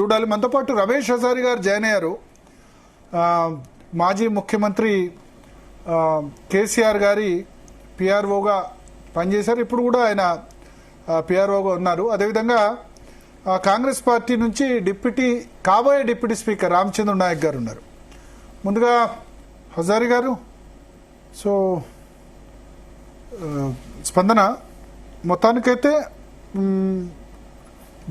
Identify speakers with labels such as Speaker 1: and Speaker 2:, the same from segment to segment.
Speaker 1: చూడాలి. మనతో పాటు రమేష్ హజారి గారు జాయిన్ అయ్యారు. మాజీ ముఖ్యమంత్రి కేసీఆర్ గారి పిఆర్ఓగా పనిచేశారు. ఇప్పుడు కూడా ఆయన పిఆర్ఓగా ఉన్నారు. అదేవిధంగా కాంగ్రెస్ పార్టీ నుంచి కాబోయే డిప్యూటీ స్పీకర్ రామచంద్ర నాయక్ గారు ఉన్నారు. ముందుగా హజారి గారు, సో స్పందన మొత్తానికైతే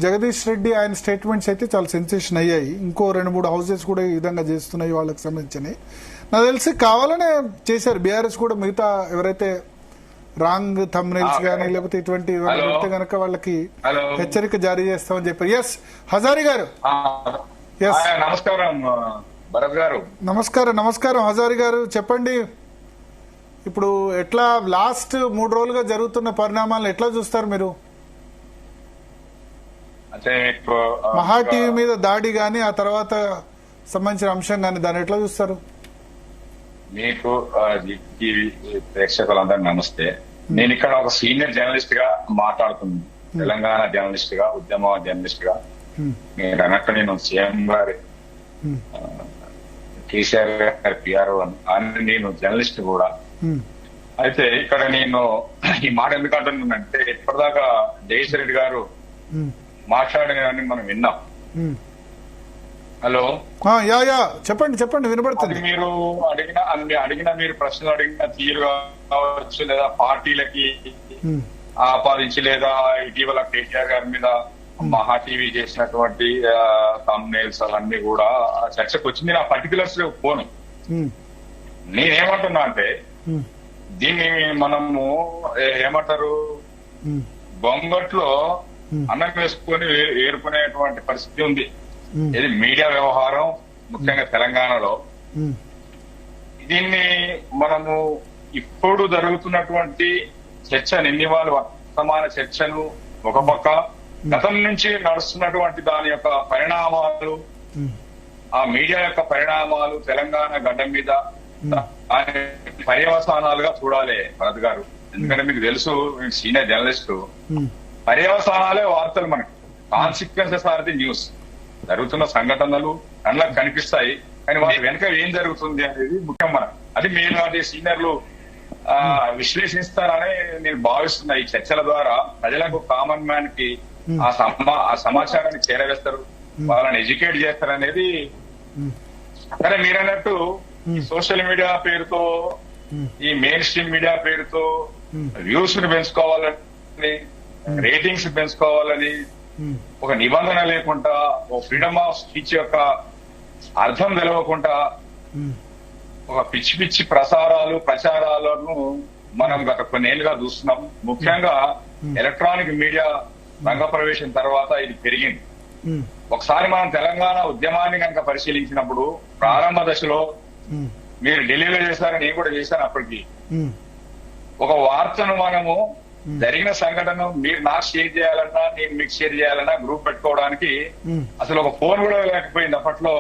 Speaker 1: జగదీష్ రెడ్డి ఆయన స్టేట్మెంట్స్ అయితే చాలా సెన్సేషన్ అయ్యాయి. ఇంకో 2-3 హౌసెస్ కూడా ఈ విధంగా చేస్తున్నాయి వాళ్ళకి సంబంధించినవి. నాకు తెలిసి కావాలనే చేశారు. బీఆర్ఎస్ కూడా మిగతా ఎవరైతే రాంగ్ థంబ్నెయిల్స్ కానీ లేకపోతే ఇటువంటి పెడితే కనుక వాళ్ళకి హెచ్చరిక జారీ చేస్తామని చెప్పారు. ఎస్ హజారి గారు.
Speaker 2: నమస్కారం భరత్ గారు.
Speaker 1: నమస్కారం హజారి గారు, చెప్పండి. ఇప్పుడు ఎట్లా లాస్ట్ 3 రోజులుగా జరుగుతున్న పరిణామాలను ఎట్లా చూస్తారు మీరు?
Speaker 2: అంటే
Speaker 1: మహా టీవీ మీద దాడి గాని ఆ తర్వాత సంబంధించిన అంశం గాని దాన్ని ఎట్లా చూస్తారు?
Speaker 2: మీకు టీవీ ప్రేక్షకులందరూ నమస్తే. నేను ఇక్కడ ఒక సీనియర్ జర్నలిస్ట్ గా మాట్లాడుతున్నాను. తెలంగాణ జర్నలిస్ట్ గా, ఉద్యమ జర్నలిస్ట్ గా. మీరు అన్నట్టు నేను సీఎం గారి కేసీఆర్ గారి పిఆర్ఓ అని నేను జర్నలిస్ట్ కూడా. అయితే ఇక్కడ నేను ఈ మాట ఎందుకు అంటున్నానంటే ఇప్పటిదాకా జగదీష్ రెడ్డి గారు మాట్లాడినవన్నీ మనం విన్నాం. హలో,
Speaker 1: చెప్పండి వినబడుతుంది.
Speaker 2: మీరు అడిగిన మీరు ప్రశ్నలు అడిగిన తీరు కావచ్చు, లేదా పార్టీలకి ఆపాదించి, లేదా ఇటీవల కేటీఆర్ గారి మీద మహా టీవీ చేసినటువంటి థంబ్నెయిల్స్ అవన్నీ కూడా చర్చకు వచ్చి నేను ఆ పర్టికులర్స్ పోను. నేనేమంటున్నా అంటే దీన్ని మనము ఏమంటారు, బొంగట్లో అన్నం వేసుకొని ఏరుకునేటువంటి పరిస్థితి ఉంది. ఇది మీడియా వ్యవహారం, ముఖ్యంగా తెలంగాణలో. దీన్ని మనము ఇప్పుడు జరుగుతున్నటువంటి చర్చ, నిందివాళ్ళు వర్తమాన చర్చను ఒక పక్క, గతం నుంచి నడుస్తున్నటువంటి దాని యొక్క పరిణామాలు, ఆ మీడియా యొక్క పరిణామాలు తెలంగాణ గడ్డ మీద పర్యవసానాలుగా చూడాలి భరత్ గారు. ఎందుకంటే మీకు తెలుసు, సీనియర్ జర్నలిస్టు, పర్యవసానాలే వార్తలు మనకు. Consequences are the news. జరుగుతున్న సంఘటనలు కళ్ళకు కనిపిస్తాయి, కానీ వాటి వెనుక ఏం జరుగుతుంది అనేది ముఖ్యం. మనం అది మీరు వాటి సీనియర్లు విశ్లేషిస్తారని నేను భావిస్తున్నా. ఈ చర్చల ద్వారా ప్రజలకు, కామన్ మ్యాన్ కి ఆ సమాచారాన్ని చేరవేస్తారు, వాళ్ళని ఎడ్యుకేట్ చేస్తారనేది. సరే, మీరన్నట్టు సోషల్ మీడియా పేరుతో, ఈ మెయిన్ స్ట్రీమ్ మీడియా పేరుతో వ్యూస్ ని పెంచుకోవాలని, రేటింగ్స్ పెంచుకోవాలని ఒక నిబంధన లేకుండా, ఒక ఫ్రీడమ్ ఆఫ్ స్పీచ్ యొక్క అర్థం తెలవకుండా ఒక పిచ్చి పిచ్చి ప్రచారాలను మనం గత కొన్నేళ్లుగా చూస్తున్నాం. ముఖ్యంగా ఎలక్ట్రానిక్ మీడియా రంగ ప్రవేశం తర్వాత ఇది పెరిగింది. ఒకసారి మనం తెలంగాణ ఉద్యమాన్ని కనుక పరిశీలించినప్పుడు, ప్రారంభ దశలో మీరు ఢిల్లీలో చేశారని నేను కూడా చేశాను. అప్పటికి ఒక వార్తను మనము జరిగిన సంఘటన మీరు నాకు షేర్ చేయాలన్నా, నేను మీకు షేర్ చేయాలన్నా గ్రూప్ పెట్టుకోవడానికి అసలు ఒక ఫోన్ కూడా లేకపోయింది అప్పట్లో.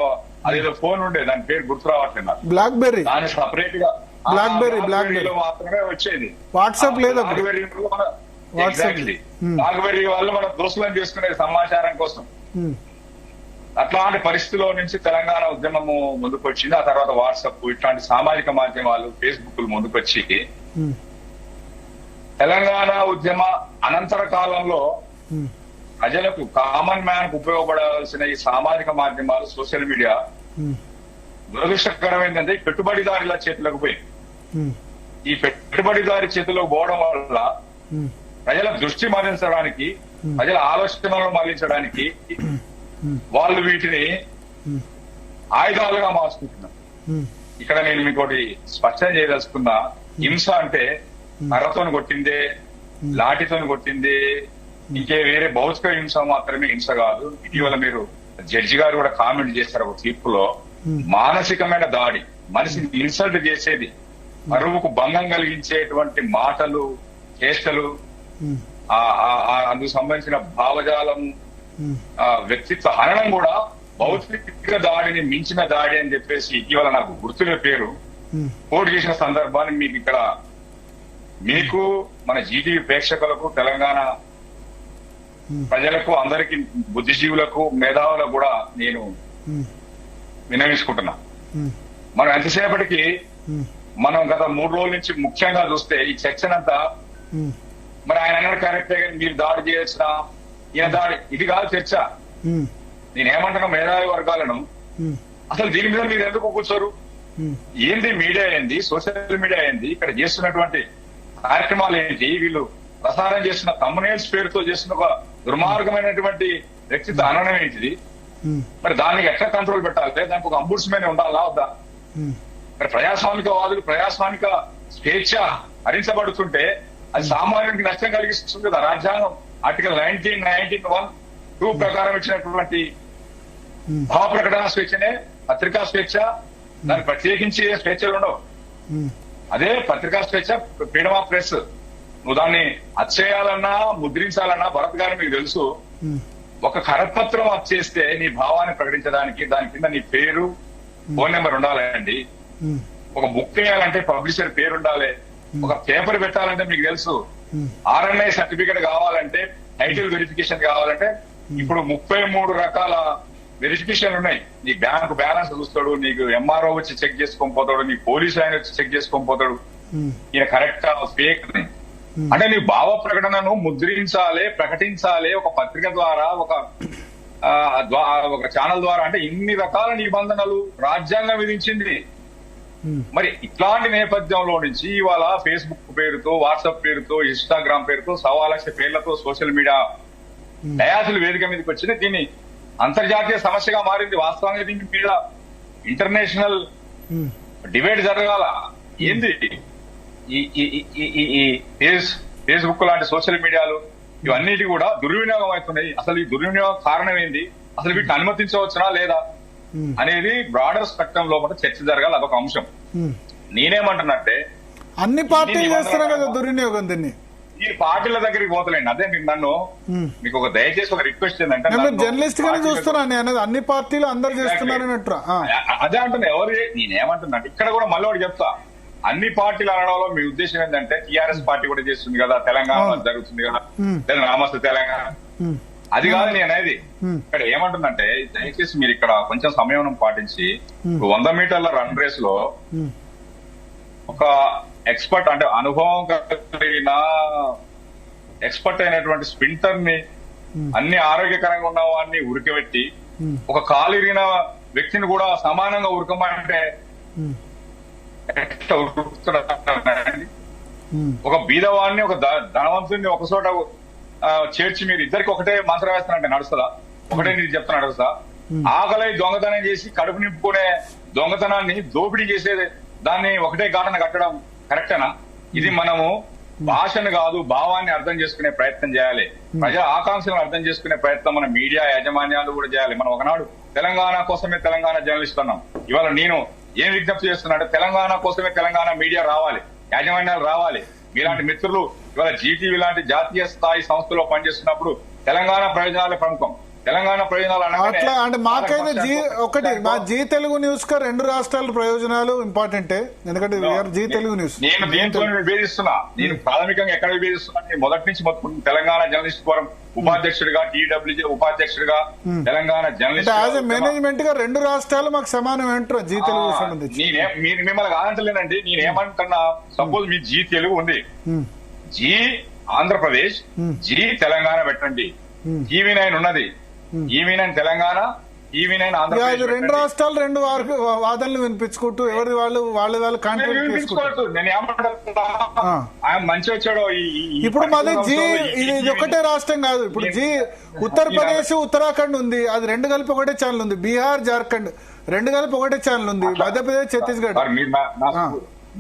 Speaker 2: అదేదో ఫోన్ ఉండే, దాని పేరు గుర్తు రావట్లేదు నాకు.
Speaker 1: బ్లాక్బెర్రీ.
Speaker 2: దాని సపరేట్ గా బ్లాక్బెర్రీలో మాత్రమే వచ్చేది.
Speaker 1: వాట్సాప్ లేదు.
Speaker 2: ఎగ్జాక్ట్లీ, బ్లాక్బెర్రీ వాళ్ళు మన దోస్తులను చేసుకునే సమాచారం కోసం. అట్లాంటి పరిస్థితిలో నుంచి తెలంగాణ ఉద్యమము ముందుకు వచ్చింది. ఆ తర్వాత వాట్సాప్, ఇట్లాంటి సామాజిక మాధ్యమాలు, ఫేస్బుక్ ముందుకొచ్చి తెలంగాణ ఉద్యమ అనంతర కాలంలో ప్రజలకు, కామన్ మ్యాన్ కు ఉపయోగపడాల్సిన ఈ సామాజిక మాధ్యమాలు, సోషల్ మీడియా దురదృష్టకరం ఏంటంటే పెట్టుబడిదారుల చేతులకు పోయి, ఈ పెట్టుబడిదారి చేతులకు పోవడం వల్ల ప్రజల దృష్టి మళ్లించడానికి, ప్రజల ఆలోచనలను మళ్లించడానికి వాళ్ళు వీటిని ఆయుధాలుగా మార్చుకుంటున్నారు. ఇక్కడ నేను మీకోటి స్పష్టం చేయదలుచుకున్నా, హింస అంటే కర్రతోని కొట్టిందే, లాఠీతోని కొట్టిందే, ఇంకే వేరే భౌతిక హింస మాత్రమే హింస కాదు. ఇటీవల మీరు జడ్జి గారు కూడా కామెంట్ చేశారు ఒక తీర్పులో, మానసికమైన దాడి, మనిషిని ఇన్సల్ట్ చేసేది, పరువుకు భంగం కలిగించేటువంటి మాటలు, చేష్టలు, అందుకు సంబంధించిన భావజాలం, వ్యక్తిత్వ హననం కూడా భౌతిక దాడిని మించిన దాడి అని చెప్పేసి ఇటీవల నాకు గుర్తుల పేరు కోట్ చేసిన సందర్భాన్ని మీకు ఇక్కడ, మీకు, మన జీటీవీ ప్రేక్షకులకు, తెలంగాణ ప్రజలకు అందరికి బుద్ధిజీవులకు మేధావులకు కూడా నేను వినవించుకుంటున్నా. మనం ఎంతసేపటికి మనం గత 3 రోజుల నుంచి ముఖ్యంగా చూస్తే ఈ చర్చనంతా మరి ఆయన అన్నాడు కరెక్టే కానీ మీరు దాడి చేసిన ఈయన దాడి ఇది కాదు చర్చ. నేనేమంటున్నా మేధావి వర్గాలను అసలు దీని మీద మీరు ఎందుకు కూర్చోరు? ఏంది మీడియా ఏంది, సోషల్ మీడియా ఏంది, ఇక్కడ చేస్తున్నటువంటి కార్యక్రమాలు ఏంటి, వీళ్ళు ప్రసారం చేస్తున్న తమ్మునేల్స్ పేరుతో చేస్తున్న ఒక దుర్మార్గమైనటువంటి వ్యక్తిత్వ అననం ఏంటిది? మరి దానికి ఎట్లా కంట్రోల్ పెట్టాలి? దానికి ఒక అంబుడ్స్మెన్ ఉండాలా వద్దా? మరి ప్రజాస్వామిక వాదులు ప్రజాస్వామిక స్వేచ్ఛ హరించబడుతుంటే అది సామాన్యునికి నష్టం కలిగిస్తుంది కదా. రాజ్యాంగం ఆర్టికల్ 19(1)(2) ప్రకారం ఇచ్చినటువంటి భావ ప్రకటన స్వేచ్ఛనే పత్రికా స్వేచ్ఛ. దానికి ప్రత్యేకించి స్వేచ్ఛలు ఉండవు. అదే పత్రికా స్వేచ్ఛ, ఫ్రీడమ్ ఆఫ్ ప్రెస్. నువ్వు దాన్ని అచ్చేయాలన్నా ముద్రించాలన్నా భరత్ గారు మీకు తెలుసు, ఒక కరపత్రం వచ్చేస్తే నీ భావాన్ని ప్రకటించడానికి దాని కింద నీ పేరు, ఫోన్ నెంబర్ ఉండాలండి. ఒక బుక్ వేయాలంటే పబ్లిషర్ పేరు ఉండాలి. ఒక పేపర్ పెట్టాలంటే మీకు తెలుసు, RNI సర్టిఫికేట్ కావాలంటే, టైటిల్ వెరిఫికేషన్ కావాలంటే ఇప్పుడు 33 రకాల వెరిఫికేషన్ ఉన్నాయి. నీ బ్యాంకు బ్యాలెన్స్ చూస్తాడు, నీకు MRO వచ్చి చెక్ చేసుకొని పోతాడు, నీ పోలీస్ ఆయన వచ్చి చెక్ చేసుకొని పోతాడు. ఈయన కరెక్ట్ ఫేక్ అంటే నీ భావ ప్రకటనను ముద్రించాలి, ప్రకటించాలి ఒక పత్రిక ద్వారా, ఒక ఛానల్ ద్వారా. అంటే ఇన్ని రకాల నిబంధనలు రాజ్యాంగం విధించింది. మరి ఇట్లాంటి నేపథ్యంలో నుంచి ఇవాళ ఫేస్బుక్ పేరుతో, వాట్సాప్ పేరుతో, ఇన్స్టాగ్రామ్ పేరుతో 1,00,000 పేర్లతో సోషల్ మీడియా డయాసులు వేదిక మీదకి వచ్చింది. దీన్ని అంతర్జాతీయ సమస్యగా మారింది. వాస్తవంగా దీని మీద ఇంటర్నేషనల్ డిబేట్ జరగాల. ఏంది ఈ ఫేస్బుక్ లాంటి సోషల్ మీడియాలు ఇవన్నిటి కూడా దుర్వినియోగం అవుతున్నాయి. అసలు ఈ దుర్వినియోగం కారణం ఏంది, అసలు వీటిని అనుమతించవచ్చునా లేదా అనేది బ్రాడర్ స్పెక్ట్రమ్ లోపల చర్చ జరగాలి. అదొక అంశం. నేనేమంటున్నట్టే
Speaker 1: అన్ని పార్టీలు చేస్తున్నారు కదా దుర్వినియోగం. దీన్ని
Speaker 2: ఈ పార్టీల దగ్గరికి పోతలేండి. అదే మీరు నన్ను మీకు ఒక దయచేసి ఒక రిక్వెస్ట్ ఏంటంటే,
Speaker 1: జర్నలిస్ట్ గానే చూస్తున్నాను అనేది అన్ని పార్టీలు అందరు చేస్తున్నారన్నట్టు.
Speaker 2: అదే అంటున్నా. ఎవరు నేనేమంటున్నా ఇక్కడ కూడా మళ్ళీ ఒకటి చెప్తా, అన్ని పార్టీలు అనడంలో మీ ఉద్దేశం ఏంటంటే టీఆర్ఎస్ పార్టీ కూడా చేస్తుంది కదా, తెలంగాణ జరుగుతుంది కదా, నమస్తే తెలంగాణ, అది కాదు నేను అనేది. ఇక్కడ ఏమంటుందంటే దయచేసి మీరు ఇక్కడ కొంచెం సమయం పాటించి 100 మీటర్ల రన్ రేస్ లో ఒక ఎక్స్పర్ట్ అంటే అనుభవం కలిగిన ఎక్స్పర్ట్ అయినటువంటి స్ప్రింటర్ ని అన్ని ఆరోగ్యకరంగా ఉన్న వాడిని ఉరికబెట్టి ఒక కాలిరిగిన వ్యక్తిని కూడా సమానంగా ఉరకమంటే ఒక బీదవాడిని ఒక ధనవంతుని ఒక చోట చేర్చి మీరు ఇద్దరికి ఒకటే మంత్రం వేస్తానంటే నడుస్తుందా? ఒకటే నీకు చెప్తా నడుస్తా? ఆకలి దొంగతనం చేసి కడుపు నింపుకునే దొంగతనాన్ని దోపిడీ చేసేది దాన్ని ఒకటే ఘటన కట్టడం కరెక్టేనా? ఇది మనము భాషను కాదు భావాన్ని అర్థం చేసుకునే ప్రయత్నం చేయాలి. ప్రజా ఆకాంక్షలను అర్థం చేసుకునే ప్రయత్నం మన మీడియా యాజమాన్యాలు కూడా చేయాలి. మనం ఒకనాడు తెలంగాణ కోసమే తెలంగాణ జర్నలిస్ట్ అన్నాం. ఇవాళ నేను ఏం విజ్ఞప్తి చేస్తున్నా అంటే తెలంగాణ కోసమే తెలంగాణ మీడియా రావాలి, యాజమాన్యాలు రావాలి. మీలాంటి మిత్రులు ఇవాళ జీటీవీ లాంటి జాతీయ స్థాయి సంస్థలో పనిచేస్తున్నప్పుడు తెలంగాణ ప్రయోజనాలే ప్రముఖం. తెలంగాణ ప్రయోజనాలు
Speaker 1: అట్లా అంటే మాకైతే ఒకటి మా జీ తెలుగు న్యూస్ గా 2 రాష్ట్రాల ప్రయోజనాలు ఇంపార్టెంటే. ఎందుకంటే జీ తెలుగు న్యూస్
Speaker 2: నేను దీంతో విభేదిస్తున్నా. నేను ప్రాథమికంగా ఎక్కడ విభేదిస్తున్నా, నేను మొదటి నుంచి మొత్తం తెలంగాణ జర్నలిస్ట్ ఫోరం ఉపాధ్యక్షుడిగా, టీడబ్ల్యూజే ఉపాధ్యక్షుడిగా, తెలంగాణ జర్నలిస్ట్
Speaker 1: మేనేజ్మెంట్ గా 2 రాష్ట్రాలు మాకు సమానం ఏంటారు జీ తెలుగు సంబంధించి.
Speaker 2: మిమ్మల్ని కాదంటలేనండి. నేనేమంటున్నా, సపోజ్ మీ జీ తెలుగు ఉంది, జీ ఆంధ్రప్రదేశ్, జీ తెలంగాణ పెట్టండి. TV9 ఉన్నది, TV9 తెలంగాణ, TV9 ఆంధ్రప్రదేశ్.
Speaker 1: 2 రాష్ట్రాలు 2 వాదనలు వినిపించుకుంటూ ఎవరి వాళ్ళు కాంట్రిబ్యూట్ చేసుకుంటారు.
Speaker 2: నేను ఏమంటున్నా, ఆయన మంచి వచ్చాడు.
Speaker 1: ఇప్పుడు మాది జీ ఇది ఒకటే రాష్ట్రం కాదు. ఇప్పుడు జీ ఉత్తరప్రదేశ్, ఉత్తరాఖండ్ ఉంది, అది 2 కలిపి ఒకటే ఛానల్ ఉంది. బీహార్, జార్ఖండ్ 2 కలిపి ఒకటే ఛానల్ ఉంది. మధ్యప్రదేశ్, ఛత్తీస్గఢ్.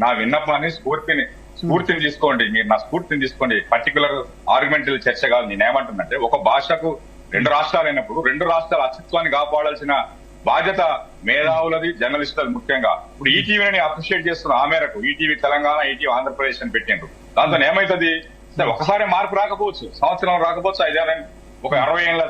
Speaker 2: నా విన్నపాన్ని స్ఫూర్తిని తీసుకోండి. మీరు నా స్ఫూర్తిని తీసుకోండి. పర్టికులర్ ఆర్గ్యుమెంటల్ చర్చ కాదు. నేనేమంటున్నంటే ఒక భాషకు 2 రాష్ట్రాలు అయినప్పుడు 2 రాష్ట్రాల అస్తిత్వాన్ని కాపాడాల్సిన బాధ్యత మేధావులది, జర్నలిస్టులు ముఖ్యంగా. ఇప్పుడు ఈటీవీని అప్రిషియేట్ చేస్తున్న ఆ మేరకు ఈటీవీ తెలంగాణ, ఈటీవీ ఆంధ్రప్రదేశ్ అని పెట్టిండ్రు. దాంతో ఏమైతుంది, ఒకసారి మార్పు రాకపోవచ్చు, సంవత్సరం రాకపోవచ్చు, 5 ఏళ్ళ ఒక 60 ఏళ్ల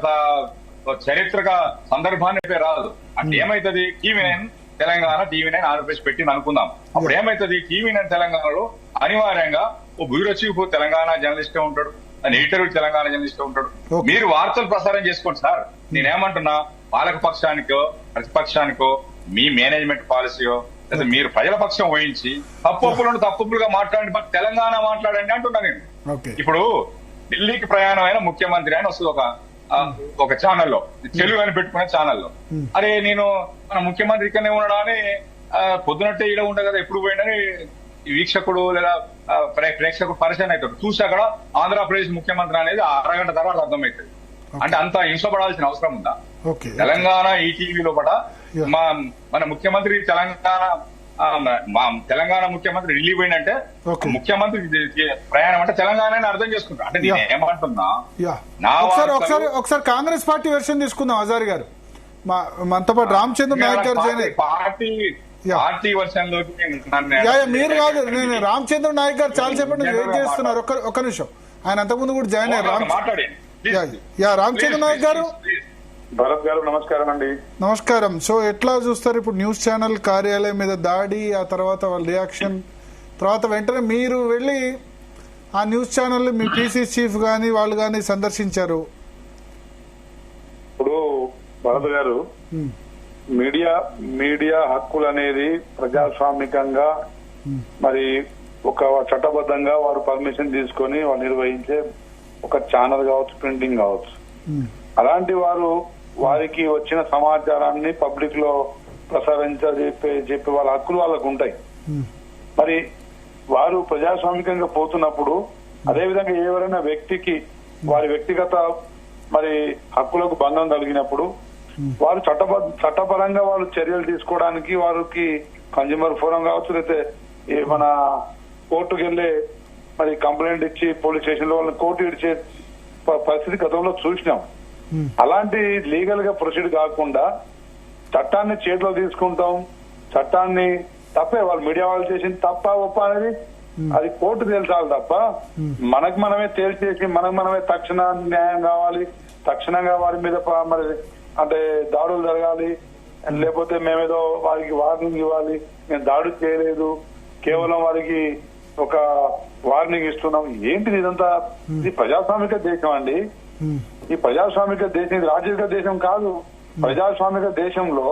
Speaker 2: చరిత్రక సందర్భాన్ని రాదు. అంటే ఏమైతుంది, TV9 తెలంగాణ, TV9 ఆంధ్రప్రదేశ్ పెట్టింది అనుకుందాం. అప్పుడు ఏమైతుంది, TV9 తెలంగాణలో అనివార్యంగా ఓ బ్యూరో చీఫ్ తెలంగాణ జర్నలిస్టే ఉంటాడు, ఎడిటర్ తెలంగాణ జర్నలిస్ట్ ఉంటాడు.
Speaker 1: Okay.
Speaker 2: మీరు వార్తలు ప్రసారం చేసుకోండి సార్. నేనేమంటున్నా, పాలక పక్షానికో ప్రతిపక్షానికో మీ మేనేజ్మెంట్ పాలసీయో లేదా మీరు ప్రజల పక్షం వహించి తప్పులను తప్పులుగా మాట్లాడండి, మాకు తెలంగాణ మాట్లాడండి అంటున్నా నేను.
Speaker 1: ఓకే.
Speaker 2: ఇప్పుడు ఢిల్లీకి ప్రయాణం అయిన ముఖ్యమంత్రి అని వస్తుంది ఒక ఛానల్లో, తెలుగు అని పెట్టుకునే ఛానల్లో. అరే నేను మన ముఖ్యమంత్రి ఇక్కడనే ఉన్నాడా అని పొద్దునట్టే ఈడ ఉండదు కదా, ఎప్పుడు పోయిండని ఈ వీక్షకుడు లేదా ప్రేక్షకుడు పరిచయం అవుతాడు. చూసి అక్కడ ఆంధ్రప్రదేశ్ ముఖ్యమంత్రి అనేది అరగంట తర్వాత అర్థమవుతుంది. అంటే అంత హింసపడాల్సిన అవసరం ఉందా?
Speaker 1: ఓకే.
Speaker 2: తెలంగాణ ఈటీవీలో కూడా మన ముఖ్యమంత్రి తెలంగాణ ముఖ్యమంత్రి రిలీవ్ అయిందంటే ముఖ్యమంత్రి ప్రయాణం అంటే తెలంగాణ అర్థం చేసుకుంటా. అంటే నేను ఏమంటున్నా,
Speaker 1: ఒకసారి కాంగ్రెస్ పార్టీ వెర్షన్ తీసుకుందాం. హజారి గారు మనతో పాటు రామచంద్ర నాయక్ గారు
Speaker 2: పార్టీ వర్షన్ లోకి
Speaker 1: మీరు కాదు, నేను రామచంద్ర నాయక్ గారు చాలా సేపటి నుంచి వెయిట్ చేస్తున్నారు. ఒక్క నిమిషం, ఆయన అంతకుముందు కూడా జాయిన్ అయ్యారు. రామచంద్ర నాయక్ గారు.
Speaker 3: భరత్ గారు నమస్కారం అండి.
Speaker 1: నమస్కారం. సో ఎట్లా చూస్తారు ఇప్పుడు న్యూస్ ఛానల్ కార్యాలయం మీద దాడి, ఆ తర్వాత వాళ్ళ రియాక్షన్ తర్వాత వెంటనే మీరు వెళ్ళి ఆ న్యూస్ ఛానల్ మీ పీసీ చీఫ్ గాని వాళ్ళు గాని సందర్శించారు.
Speaker 3: ఇప్పుడు భరత్ గారు, మీడియా హక్కులు అనేది ప్రజాస్వామికంగా మరి ఒక చట్టబద్ధంగా వారు పర్మిషన్ తీసుకొని వారు నిర్వహించే ఒక ఛానల్ కావచ్చు, ప్రింటింగ్ కావచ్చు. అలాంటి వారికి వచ్చిన సమాచారాన్ని పబ్లిక్ లో చెప్పే వాళ్ళ హక్కులు వాళ్ళకు ఉంటాయి. మరి వారు ప్రజాస్వామికంగా పోతున్నప్పుడు అదేవిధంగా ఎవరైనా వ్యక్తికి వారి వ్యక్తిగత మరి హక్కులకు భంగం కలిగినప్పుడు వారు చట్టపరంగా వాళ్ళు చర్యలు తీసుకోవడానికి వారికి కన్జ్యూమర్ ఫోరం కావచ్చు, లేకపోతే మన కోర్టుకు వెళ్లే మరి కంప్లైంట్ ఇచ్చి పోలీస్ స్టేషన్ లో వాళ్ళని కోర్టు ఇచ్చే పరిస్థితి గతంలో చూసినాం. అలాంటి లీగల్ గా ప్రొసీడ్ కాకుండా చట్టాన్ని చేతిలో తీసుకుంటాం, చట్టాన్ని తప్పే వాళ్ళు మీడియా వాళ్ళు చేసింది తప్ప ఒప్ప అనేది అది కోర్టు తేల్చాలి తప్ప మనకు మనమే తేల్చేసి మనమే తక్షణ న్యాయం కావాలి, తక్షణంగా వారి మీద మరి అంటే దాడులు జరగాలి, లేకపోతే మేమేదో వారికి వార్నింగ్ ఇవ్వాలి, మేము దాడి చేయలేదు, కేవలం వారికి ఒక వార్నింగ్ ఇస్తున్నాం. ఏంటిది ఇదంతా? ఇది ప్రజాస్వామిక దేశం అండి. ఈ ప్రజాస్వామిక దేశం, ఇది రాజకీయ దేశం కాదు. ప్రజాస్వామిక దేశంలో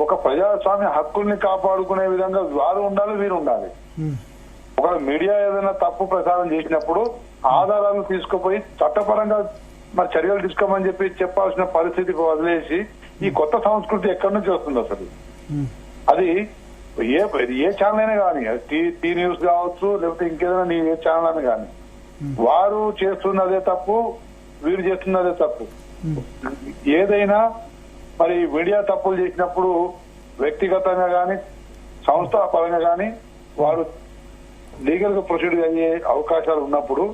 Speaker 3: ఒక ప్రజాస్వామ్య హక్కుల్ని కాపాడుకునే విధంగా వారు ఉండాలి, వీరు ఉండాలి. ఒక మీడియా ఏదైనా తప్పు ప్రసారం చేసినప్పుడు ఆధారాలు తీసుకుపోయి చట్టపరంగా మరి చర్యలు తీసుకోమని చెప్పాల్సిన పరిస్థితికి వదిలేసి ఈ కొత్త సంస్కృతి ఎక్కడి నుంచి వస్తుంది అసలు? అది ఏ ఛానల్ అయినా కానీ, టీ న్యూస్ కావచ్చు, లేకపోతే ఇంకేదైనా ఏ ఛానల్ అయినా కానీ, వారు చేస్తున్నదే తప్పు, వీరు చేస్తున్నదే తప్పు. ఏదైనా మరి మీడియా తప్పులు చేసినప్పుడు వ్యక్తిగతంగా గాని సంస్థ పరంగా గాని వారు లీగల్ గా ప్రొసీడ్ అయ్యే అవకాశాలు ఉన్నప్పుడు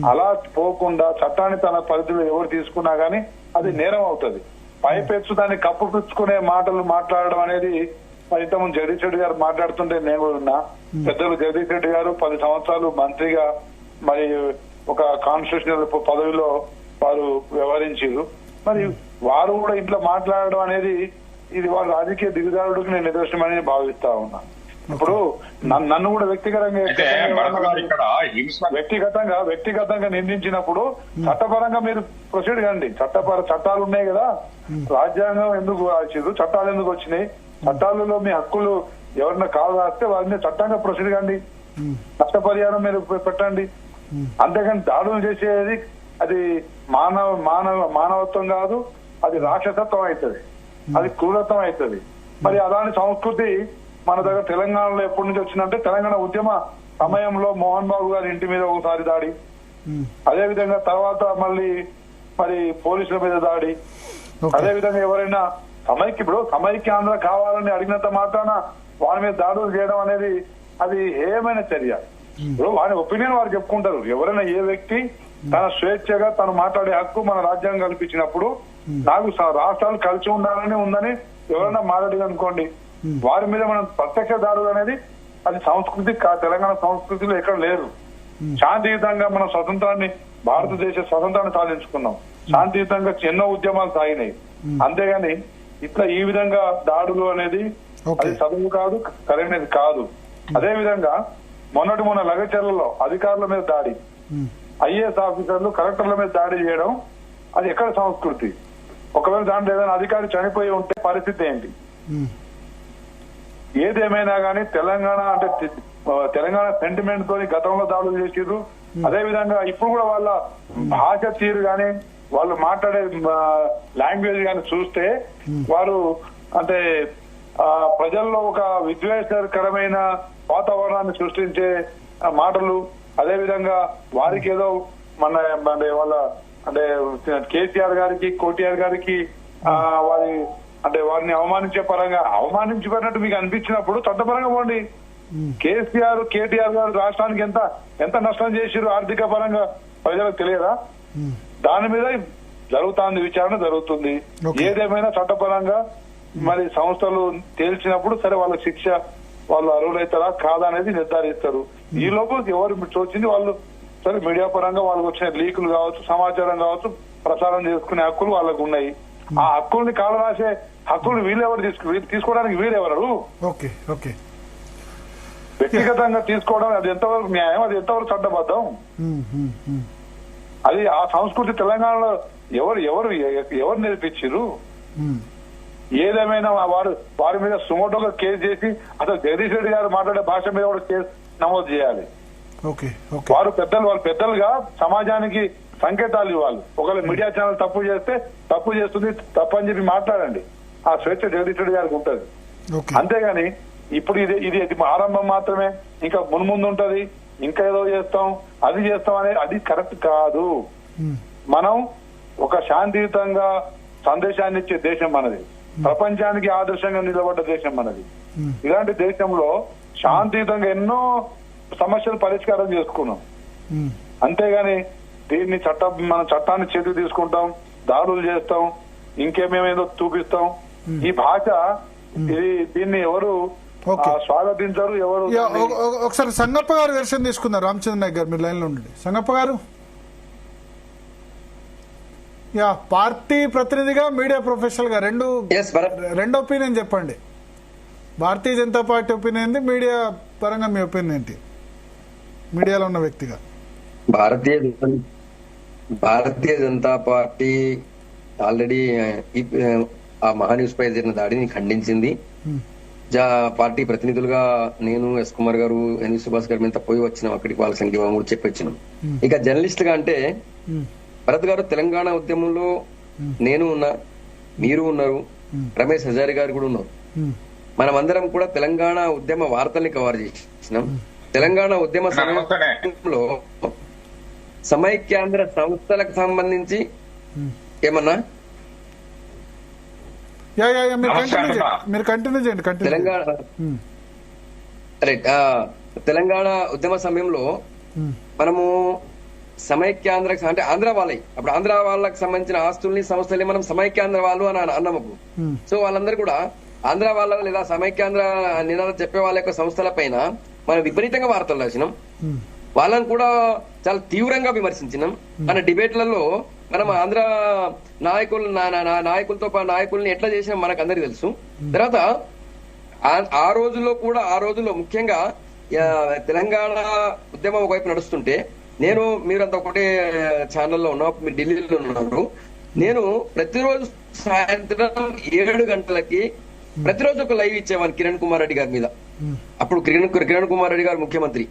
Speaker 3: అలా పోకుండా చట్టాన్ని తన పరిధిలో ఎవరు తీసుకున్నా గానీ అది నేరం అవుతుంది. పైపెచ్చు దాన్ని కప్పుపుచ్చుకునే మాటలు మాట్లాడడం అనేది మరి ఇంతకుముందు జగదీష్ రెడ్డి గారు మాట్లాడుతుంటే నేను కూడా ఉన్నా. పెద్దలు జగదీష్ రెడ్డి గారు 10 సంవత్సరాలు మంత్రిగా మరి ఒక కాన్స్టిట్యూషనల్ పదవిలో వారు వ్యవహరించారు. మరి వారు కూడా ఇంట్లో మాట్లాడడం అనేది ఇది వారు రాజకీయ దిగజారుడికి నేను నిదర్శనమని భావిస్తా ఉన్నా. ఇప్పుడు నన్ను కూడా వ్యక్తిగతంగా నిందించినప్పుడు చట్టపరంగా మీరు ప్రొసీడ్ కండి. చట్టాలు ఉన్నాయి కదా, రాజ్యాంగం ఎందుకు రాసిరు, చట్టాలు ఎందుకు వచ్చినాయి, చట్టాలలో మీ హక్కులు ఎవరన్నా కాలు రాస్తే వారిని చట్టంగా ప్రొసీడ్ కండి, నష్టపరిహారం మీరు పెట్టండి. అంతేకాని దాడులు చేసేది అది మానవత్వం కాదు, అది రాక్షసత్వం అవుతుంది, అది క్రూరత్వం అవుతుంది. మరి అలాంటి సంస్కృతి మన దగ్గర తెలంగాణలో ఎప్పటి నుంచి వచ్చిందంటే తెలంగాణ ఉద్యమ సమయంలో మోహన్ బాబు గారి ఇంటి మీద ఒకసారి దాడి, అదే విధంగా తర్వాత మళ్ళీ మరి పోలీసుల మీద దాడి, అదే విధంగా ఎవరైనా సమైక్యాంధ్ర కావాలని అడిగినంత మాత్రాన వారి మీద దాడులు చేయడం అనేది అది ఏమైన చర్య. ఇప్పుడు వారి ఒపీనియన్ వారు చెప్పుకుంటారు. ఎవరైనా ఏ వ్యక్తి తన స్వేచ్ఛగా తను మాట్లాడే హక్కు మన రాజ్యాంగం కల్పించినప్పుడు నాకు రాష్ట్రాలు కలిసి ఉండాలని ఉందని ఎవరైనా మాట్లాడి అనుకోండి, వారి మీద మనం ప్రత్యక్ష దాడులు అనేది అది సంస్కృతి తెలంగాణ సంస్కృతిలో ఎక్కడ లేదు. శాంతియుతంగా మన స్వతంత్రాన్ని భారతదేశ స్వతంత్రాన్ని సాధించుకున్నాం, శాంతియుతంగా ఎన్నో ఉద్యమాలు సాగినాయి. అంతేగాని ఇట్లా ఈ విధంగా దాడులు అనేది అది చదువు కాదు, సరైనది కాదు. అదే విధంగా మొన్న లగచర్లలో అధికారుల మీద దాడి, ఐఏఎస్ ఆఫీసర్లు కలెక్టర్ల మీద దాడి చేయడం అది ఎక్కడ సంస్కృతి? ఒకవేళ దాంట్లో ఏదైనా అధికారి చనిపోయి ఉంటే పరిస్థితి ఏంటి? ఏదేమైనా కానీ తెలంగాణ అంటే తెలంగాణ సెంటిమెంట్ తోని గతంలో దాడులు చేసిర్రు. అదే విధంగా ఇప్పుడు కూడా వాళ్ళ భాష తీరు గాని వాళ్ళు మాట్లాడే లాంగ్వేజ్ గాని చూస్తే వారు అంటే ప్రజల్లో ఒక విద్వేషకరమైన వాతావరణాన్ని సృష్టించే మాటలు, అదే విధంగా వారికి ఏదో మన అంటే వాళ్ళ అంటే కేసీఆర్ గారికి కోటిఆర్ గారికి వారి అంటే వారిని అవమానించే పరంగా అవమానించిపోయినట్టు మీకు అనిపించినప్పుడు చట్టపరంగా పోండి. కేసీఆర్ కేటీఆర్ గారు రాష్ట్రానికి ఎంత నష్టం చేసిరు ఆర్థిక పరంగా ప్రజలకు తెలియదా? దాని మీద జరుగుతుంది, విచారణ జరుగుతుంది. ఏదేమైనా చట్టపరంగా మరి సంస్థలు తేల్చినప్పుడు సరే వాళ్ళ శిక్ష వాళ్ళు అర్హులైతారా కాదా అనేది నిర్ధారిస్తారు. ఈ లోపు ఎవరు చూసింది వాళ్ళు సరే మీడియా పరంగా వాళ్ళకి వచ్చిన లీకులు కావచ్చు, సమాచారం కావచ్చు, ప్రసారం చేసుకునే హక్కులు వాళ్ళకు ఉన్నాయి. ఆ హక్కుల్ని కాలరాసే హక్కులు వీళ్ళెవరు తీసుకోవడానికి వీరెవరు?
Speaker 1: ఓకే ఓకే
Speaker 3: వ్యక్తిగతంగా తీసుకోవడం అది ఎంతవరకు న్యాయం, అది ఎంతవరకు చట్టబద్ధం? అది ఆ సంస్కృతి తెలంగాణలో ఎవరు నేర్పించారు? ఏదేమైనా వారి మీద సుమోటోగా కేసు చేసి అసలు జగదీష్ రెడ్డి గారు మాట్లాడే భాష మీద కూడా కేసు నమోదు చేయాలి. వారు పెద్దలుగా సమాజానికి సంకేతాలు ఇవ్వాలి. ఒకవేళ మీడియా ఛానల్ తప్పు చేస్తే తప్పు చేస్తుంది తప్పు అని చెప్పి మాట్లాడండి. ఆ స్వేచ్ఛ జగదీష్ రెడ్డి గారికి ఉంటది. అంతేగాని ఇప్పుడు ఇది ఆరంభం మాత్రమే, ఇంకా మున్ముందు ఉంటది, ఇంకా ఏదో చేస్తాం అది చేస్తాం అనేది అది కరెక్ట్ కాదు. మనం ఒక శాంతియుతంగా సందేశాన్ని ఇచ్చే దేశం మనది, ప్రపంచానికి ఆదర్శంగా నిలబడ్డ దేశం మనది. ఇలాంటి దేశంలో శాంతియుతంగా ఎన్నో సమస్యలు పరిష్కారం చేసుకున్నాం. అంతేగాని దీన్ని మన చట్టాన్ని చేతికి తీసుకుంటాం, దాడులు చేస్తాం, ఇంకేమేమేదో చూపిస్తాం. ఈ భాష దీన్ని ఎవరు స్వాగతించరు. ఎవరు
Speaker 1: ఒకసారి సంగప్ప గారు వెర్షన్ తీసుకున్నారు. రామచంద్ర నాయక్ గారు మీరు లైన్ లో ఉండండి. సంగప్ప గారు, పార్టీ ప్రతినిధిగా మీడియా ప్రొఫెషనల్ గా రెండు ఒపీనియన్ చెప్పండి. భారతీయ జనతా పార్టీ ఒపీనియన్ ఏంటి, మీడియా పరంగా మీ ఒపీనియన్ ఏంటి, మీడియాలో ఉన్న వ్యక్తిగా?
Speaker 4: భారతీయ జనతా పార్టీ ఆల్రెడీ ఆ మహాన్యూస్ పై జరిగిన దాడిని ఖండించింది. పార్టీ ప్రతినిధులుగా నేను, ఎస్ కుమార్ గారు, ఎన్వి సుభాష్ గారు మీద పోయి వచ్చినాం అక్కడికి, వాళ్ళ సంఖ్య కూడా చెప్పొచ్చినాం. ఇక జర్నలిస్ట్ గా అంటే భరత్ గారు తెలంగాణ ఉద్యమంలో నేను ఉన్నా, మీరు ఉన్నారు, రమేష్ హజారి గారు కూడా ఉన్నారు. మనం అందరం కూడా తెలంగాణ ఉద్యమ వార్తల్ని కవర్ చేసినాం. తెలంగాణ ఉద్యమ సమయంలో సమైక్యాంధ్ర సంస్థలకు సంబంధించి ఏమన్నా తెలంగాణ ఉద్యమ సమయంలో మనము సమైక్యాంధ్ర అంటే ఆంధ్ర వాళ్ళకి, అప్పుడు ఆంధ్ర వాళ్ళకి సంబంధించిన ఆస్తుల్ని సంస్థల్ని మనం సమైక్యాంధ్ర వాళ్ళు అని అన్నాము. సో వాళ్ళందరూ కూడా ఆంధ్ర వాళ్ళ లేదా సమైక్యాంధ్ర నినాదం చెప్పే వాళ్ళ యొక్క సంస్థల పైన మనం విపరీతంగా వార్తలు రాసినాం. వాళ్ళని కూడా చాలా తీవ్రంగా విమర్శించినాం. మన డిబేట్లలో మనం ఆంధ్ర నాయకుల్ని ఎట్లా చేసినాం మనకు అందరికి తెలుసు. తర్వాత ఆ రోజుల్లో ముఖ్యంగా తెలంగాణ ఉద్యమం ఒకవైపు నడుస్తుంటే నేను, మీరంతా ఒకటే ఛానల్లో ఉన్నాం, మీరు ఢిల్లీలో ఉన్నారు. నేను ప్రతిరోజు సాయంత్రం 7 గంటలకి ప్రతిరోజు ఒక లైవ్ ఇచ్చేవాడిని కిరణ్ కుమార్ రెడ్డి గారి మీద. అప్పుడు కిరణ్ కుమార్ రెడ్డి గారు ముఖ్యమంత్రి.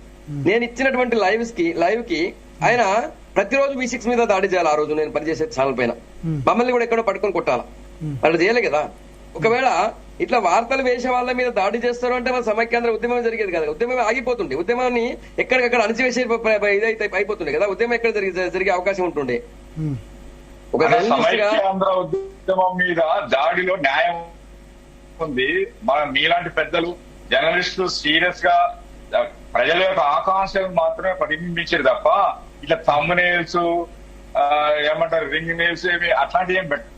Speaker 4: నేను ఇచ్చినటువంటి లైవ్ కి ఆయన ప్రతిరోజు V6 మీద దాడి చేయాలి. ఆ రోజు నేను పనిచేసే ఛానల్ పైన మమ్మల్ని కూడా ఎక్కడో పట్టుకొని కొట్టాలా, అట్లా చేయలే కదా. ఒకవేళ ఇట్లా వార్తలు వేసే వాళ్ళ మీద దాడి చేస్తారు అంటే మన సమైక్యాంధ్ర ఉద్యమం జరిగేది కదా. ఉద్యమం ఆగిపోతుండే, ఉద్యమాన్ని ఎక్కడికక్కడ అణచివేసే ఇదైతే అయిపోతుండే కదా. ఉద్యమం ఎక్కడ జరిగే అవకాశం ఉంటుండే.
Speaker 2: ఒక సమైక్యాంధ్ర ఉద్యమం మీద దాడిలో న్యాయం ఉంది. మీలాంటి పెద్దలు జర్నలిస్టులు సీరియస్ గా ప్రజల యొక్క ఆకాంక్షలు మాత్రమే ప్రతిబింబించారు తప్ప ఇట్లా థంబ్నెయిల్స్ ఏమంటారు రింగ్ నెయిల్స్ అట్లాంటివి ఏం పెట్టారు.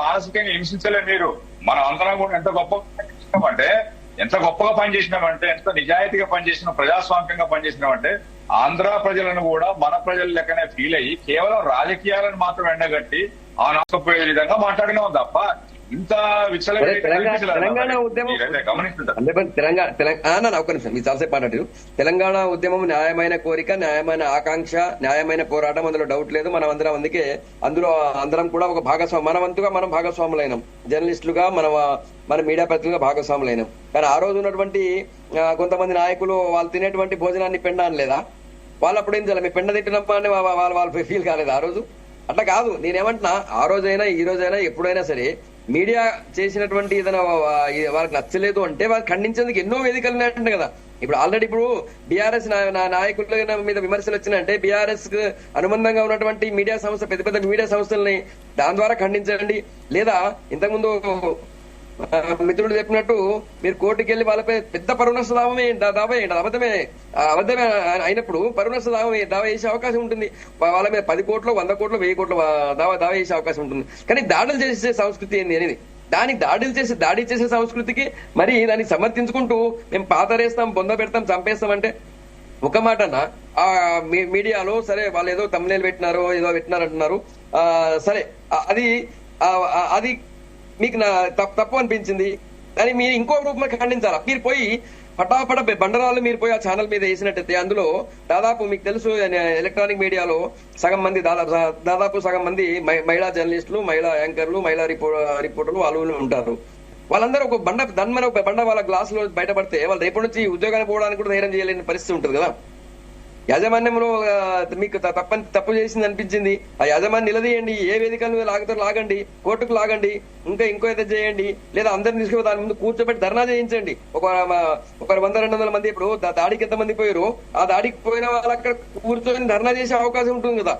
Speaker 2: మానసికంగా హింసించలే మీరు. మనం అందరం కూడా ఎంత గొప్పగా పనిచేసినామంటే, ఎంత నిజాయితీగా పనిచేసినా, ప్రజాస్వామ్యంగా పనిచేసినామంటే ఆంధ్ర ప్రజలను కూడా మన ప్రజల లెక్కనే ఫీల్ అయ్యి కేవలం రాజకీయాలను మాత్రం ఎండగట్టి ఆ నాకపోయే విధంగా మాట్లాడినాం తప్ప ఇంత విచ్చలవిడి
Speaker 4: తెలంగాణ ఉద్యమం
Speaker 2: గమనిస్తుంటారు.
Speaker 4: అంటే తెలంగాణ ఒక్క నిమిషం మీరు చాలాసేపు మాట్లాడారు. తెలంగాణ ఉద్యమం న్యాయమైన కోరిక, న్యాయమైన ఆకాంక్ష, న్యాయమైన పోరాటం, అందులో డౌట్ లేదు. మనం అందరం అందుకే అందులో అందరం కూడా ఒక భాగస్వామి, మన వంతుగా మనం భాగస్వాములైనాం. జర్నలిస్టులుగా మన మీడియా ప్రతినిధులుగా భాగస్వాములైనాం. కానీ ఆ రోజు ఉన్నటువంటి కొంతమంది నాయకులు వాళ్ళు తినేటువంటి భోజనాన్ని పెండ అనలేదా? వాళ్ళు అప్పుడు ఏం చేయాలి? మీ పెండ తింటున్నప్ప అని వాళ్ళు ఫీల్ కాలేదు ఆ రోజు? అట్లా కాదు. నేనేమంటున్నా, ఆ రోజైనా ఈ రోజైనా ఎప్పుడైనా సరే మీడియా చేసినటువంటి ఏదైనా వాళ్ళకి నచ్చలేదు అంటే వాళ్ళు ఖండించేందుకు ఎన్నో వేదికలు ఉన్నాయంటే కదా. ఇప్పుడు ఆల్రెడీ ఇప్పుడు బీఆర్ఎస్ నాయకుల మీద విమర్శలు వచ్చినాయంటే బీఆర్ఎస్ కు అనుబంధంగా ఉన్నటువంటి మీడియా సంస్థ, పెద్ద పెద్ద మీడియా సంస్థల్ని దాని ద్వారా ఖండించండి. లేదా ఇంతకుముందు మిత్రుడు చెప్పినట్టు మీరు కోర్టుకి వెళ్లి వాళ్ళపై పెద్ద పరువు నష్ట దావా వేయండి. అబద్ధమే అయినప్పుడు పరువు నష్ట దావా వేసే అవకాశం ఉంటుంది. వాళ్ళ మీద 10 కోట్లు, 100 కోట్లు, 1000 కోట్లు దావా వేసే అవకాశం ఉంటుంది. కానీ దాడులు చేసే సంస్కృతి ఏంది అనేది, దాడి చేసే సంస్కృతికి మరి దాన్ని సమర్థించుకుంటూ మేము పాతరేస్తాం, బొంద పెడతాం, చంపేస్తాం అంటే ఒక మాట అన్న ఆ మీడియాలో సరే వాళ్ళు ఏదో తమ్ముళ్ళు పెట్టినారో ఏదో పెట్టినారంటున్నారు. సరే అది మీకు తప్పు అనిపించింది అని మీరు ఇంకో రూపంలో ఖండించాలా? మీరు పోయి పటాపట బండరాలు మీరు పోయి ఆ ఛానల్ మీద వేసినట్టయితే అందులో దాదాపు మీకు తెలుసు ఎలక్ట్రానిక్ మీడియాలో సగం మంది దాదాపు సగం మంది మహిళా జర్నలిస్టులు, మహిళా యాంకర్లు, మహిళా రిపోర్టర్లు వాళ్ళు ఉంటారు. వాళ్ళందరూ ఒక బండ వాళ్ళ గ్లాస్ లో బయటపడితే వాళ్ళు రేపటి నుంచి ఉద్యోగానికి పోవడానికి కూడా ధైర్యం చేయలేని పరిస్థితి ఉంటుంది కదా. యాజమాన్యంలో మీకు తప్పు చేసింది అనిపించింది, ఆ యాజమాన్యం నిలదీయండి. ఏ వేదికలు లాగండి, కోర్టుకు లాగండి, ఇంకో ఏదో చేయండి. లేదా అందరిని తీసుకుని దాని ముందు కూర్చోబెట్టి ధర్నా చేయించండి. ఒక 100-200 మంది ఇప్పుడు దాడికి ఎంతమంది పోయారు, ఆ దాడికి పోయిన వాళ్ళు అక్కడ కూర్చొని ధర్నా చేసే అవకాశం ఉంటుంది కదా.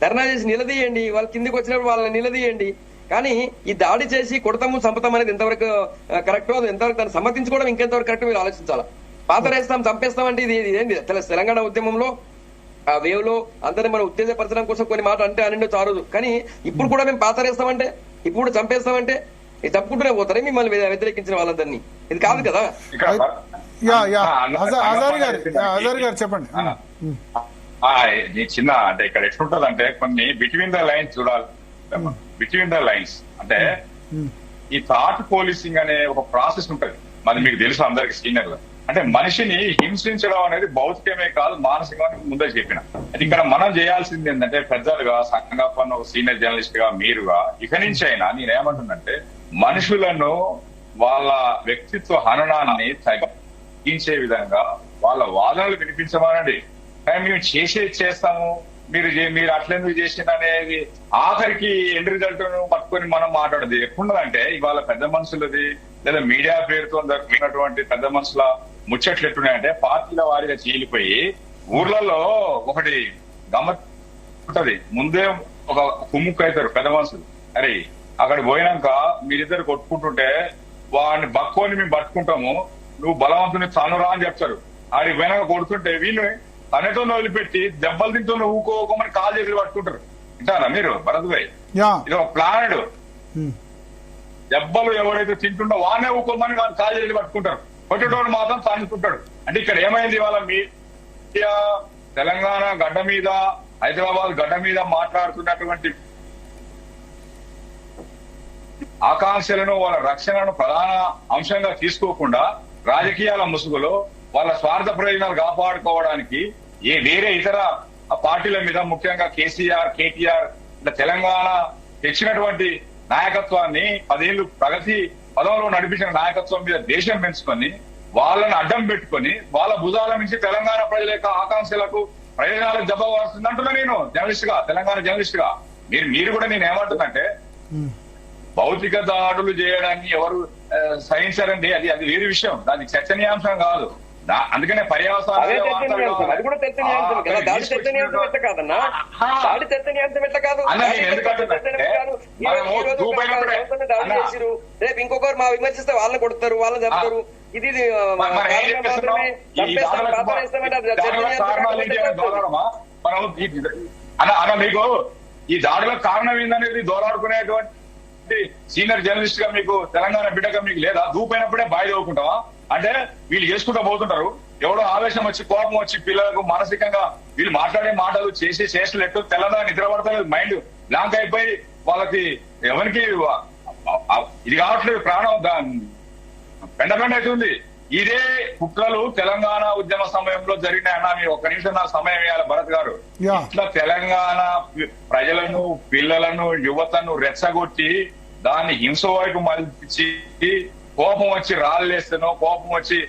Speaker 4: ధర్నా చేసి నిలదీయండి, వాళ్ళు కిందికి వచ్చినప్పుడు వాళ్ళని నిలదీయండి. కానీ ఈ దాడి చేసి కొడతాము, చంపుతాం అనేది ఎంతవరకు కరెక్టో, ఎంతవరకు దాన్ని సమర్థించుకోవడం ఇంకెంతవరకు కరెక్ట్ మీరు ఆలోచించాలా. పాతరేస్తాం, చంపేస్తాం అంటే ఇది ఏంది? తెలంగాణ ఉద్యమంలో ఆ వేవ్ లో అందరినీ మనం ఉత్తేజపరచడం కోసం కొన్ని మాటలు అంటే అనిండొచ్చు ఆ రోజు. కానీ ఇప్పుడు కూడా మేము పాతరేస్తామంటే, ఇప్పుడు చంపేస్తామంటే చంపుకుంటూనే పోతారే మిమ్మల్ని వ్యతిరేకించిన వాళ్ళందరినీ. ఇది కాదు కదా.
Speaker 1: హజారీ గారు చెప్పండి.
Speaker 2: చిన్న అంటే ఇక్కడ ఎట్లుంటది అంటే కొన్ని బిట్వీన్ ద లైన్స్ చూడాలి. బిట్వీన్ ద లైన్స్ అంటే ఈ థాట్ పోలీసింగ్ అనే ఒక ప్రాసెస్ ఉంటది. మరి మీకు తెలుసు అందరికి సీనియర్లు. అంటే మనిషిని హింసించడం అనేది భౌతికమే కాదు, మానసికమే ముందే చెప్పిన. అది ఇక్కడ మనం చేయాల్సింది ఏంటంటే పెద్దలుగా, సంఘపన్న సీనియర్ జర్నలిస్ట్ గా మీరుగా ఇక నుంచి అయినా నేనేమంటున్నంటే మనుషులను వాళ్ళ వ్యక్తిత్వ హననాన్ని తగ్గించే విధంగా వాళ్ళ వాదనలు వినిపించమనండి. కానీ మేము చేస్తాము, మీరు అట్లెందుకు చేసిన అనేది ఆఖరికి ఎండ్ రిజల్ట్ పట్టుకొని మనం మాట్లాడదు. ఎట్లున్నదంటే ఇవాళ పెద్ద మనుషులది లేదా మీడియా పేరుతో జరుగుతున్నటువంటి పెద్ద మనుషుల ముచ్చట్లు ఎట్లున్నాయంటే పార్టీల వారిగా చీలిపోయి ఊర్లలో ఒకటి గమ్మత్తది. ముందే ఒక కుమ్ముక్కు అవుతారు పెద్ద మనుషులు. అరే అక్కడ పోయినాక మీరిద్దరు కొట్టుకుంటుంటే వాడిని బక్కోని మేము పట్టుకుంటాము, నువ్వు బలవంతుని తనురా అని చెప్తారు. ఆడికి పోయినాక కొడుతుంటే వీళ్ళు తనతో వదిలిపెట్టి దెబ్బలు తింటూ ఊకోమని కాలు చేతులు పట్టుకుంటారు. వింటారా మీరు భరత్ భాయ్? ఇది ఒక ప్లానెడ్. దెబ్బలు ఎవరైతే తింటుండో వానే ఊకోమని వాళ్ళు కాలు చేతులు పట్టుకుంటారు, కొట్టేటోడు మాత్రం తానుకుంటాడు. అంటే ఇక్కడ ఏమైంది ఇవాళ మీడియా తెలంగాణ గడ్డ మీద, హైదరాబాద్ గడ్డ మీద మాట్లాడుతున్నటువంటి ఆకాంక్షలను, వాళ్ళ రక్షణను ప్రధాన అంశంగా తీసుకోకుండా రాజకీయాల ముసుగులో వాళ్ళ స్వార్థ ప్రయోజనాలు కాపాడుకోవడానికి వేరే ఇతర పార్టీల మీద, ముఖ్యంగా కేసీఆర్, కేటీఆర్ ఇట్లా తెలంగాణ తెచ్చినటువంటి నాయకత్వాన్ని 10 ఏళ్లు ప్రగతి పదంలో నడిపించిన నాయకత్వం మీద దేశం పెంచుకొని వాళ్ళని అడ్డం పెట్టుకొని వాళ్ళ భుజాల నుంచి తెలంగాణ ప్రజల యొక్క ఆకాంక్షలకు, ప్రయోజనాలకు జబ్బ వస్తుంది అంటున్నా నేను జర్నలిస్ట్ గా, తెలంగాణ జర్నలిస్ట్ గా. మీరు కూడా నేను ఏమంటున్నంటే భౌతిక దాడులు చేయడాన్ని ఎవరు సహించారండి, అది వేరే విషయం, దానికి చర్చనీయాంశం కాదు. అందుకనే పర్యావసాన
Speaker 4: రేపు ఇంకొకరు మా విమర్శిస్తే వాళ్ళని కొడతారు, వాళ్ళని చెప్తారు. ఇది
Speaker 2: మీకు ఈ దాడులకు కారణం ఏందనేది దోలాడుకునేటువంటి సీనియర్ జర్నలిస్ట్ గా మీకు తెలంగాణ బిడ్డగా మీకు లేదా? దూపైనప్పుడే బాయ్ చదువుకుంటావా? అంటే వీళ్ళు చేసుకుంటూ పోతుంటారు. ఎవడో ఆవేశం వచ్చి, కోపం వచ్చి పిల్లలకు మానసికంగా వీళ్ళు మాట్లాడే మాటలు, చేసే చేష్టలు ఎట్టు తెలంగాణ నిద్ర పడతారు, మైండ్ బ్లాంక్ అయిపోయి వాళ్ళకి ఎవరికి ఇది కావట్లేదు, ప్రాణం పెండ అవుతుంది. ఇదే కుట్రలు తెలంగాణ ఉద్యమ సమయంలో జరిగినాయన్నా. మీరు ఒక్క నిమిషం నాకు సమయం ఇవ్వాలి భరత్ గారు.
Speaker 1: యా.
Speaker 2: ఇట్లా తెలంగాణ ప్రజలను, పిల్లలను, యువతను రెచ్చగొట్టి దాన్ని హింస వైపు మలిపించి కోపం వచ్చి రాళ్ళేస్తానో, కోపం వచ్చి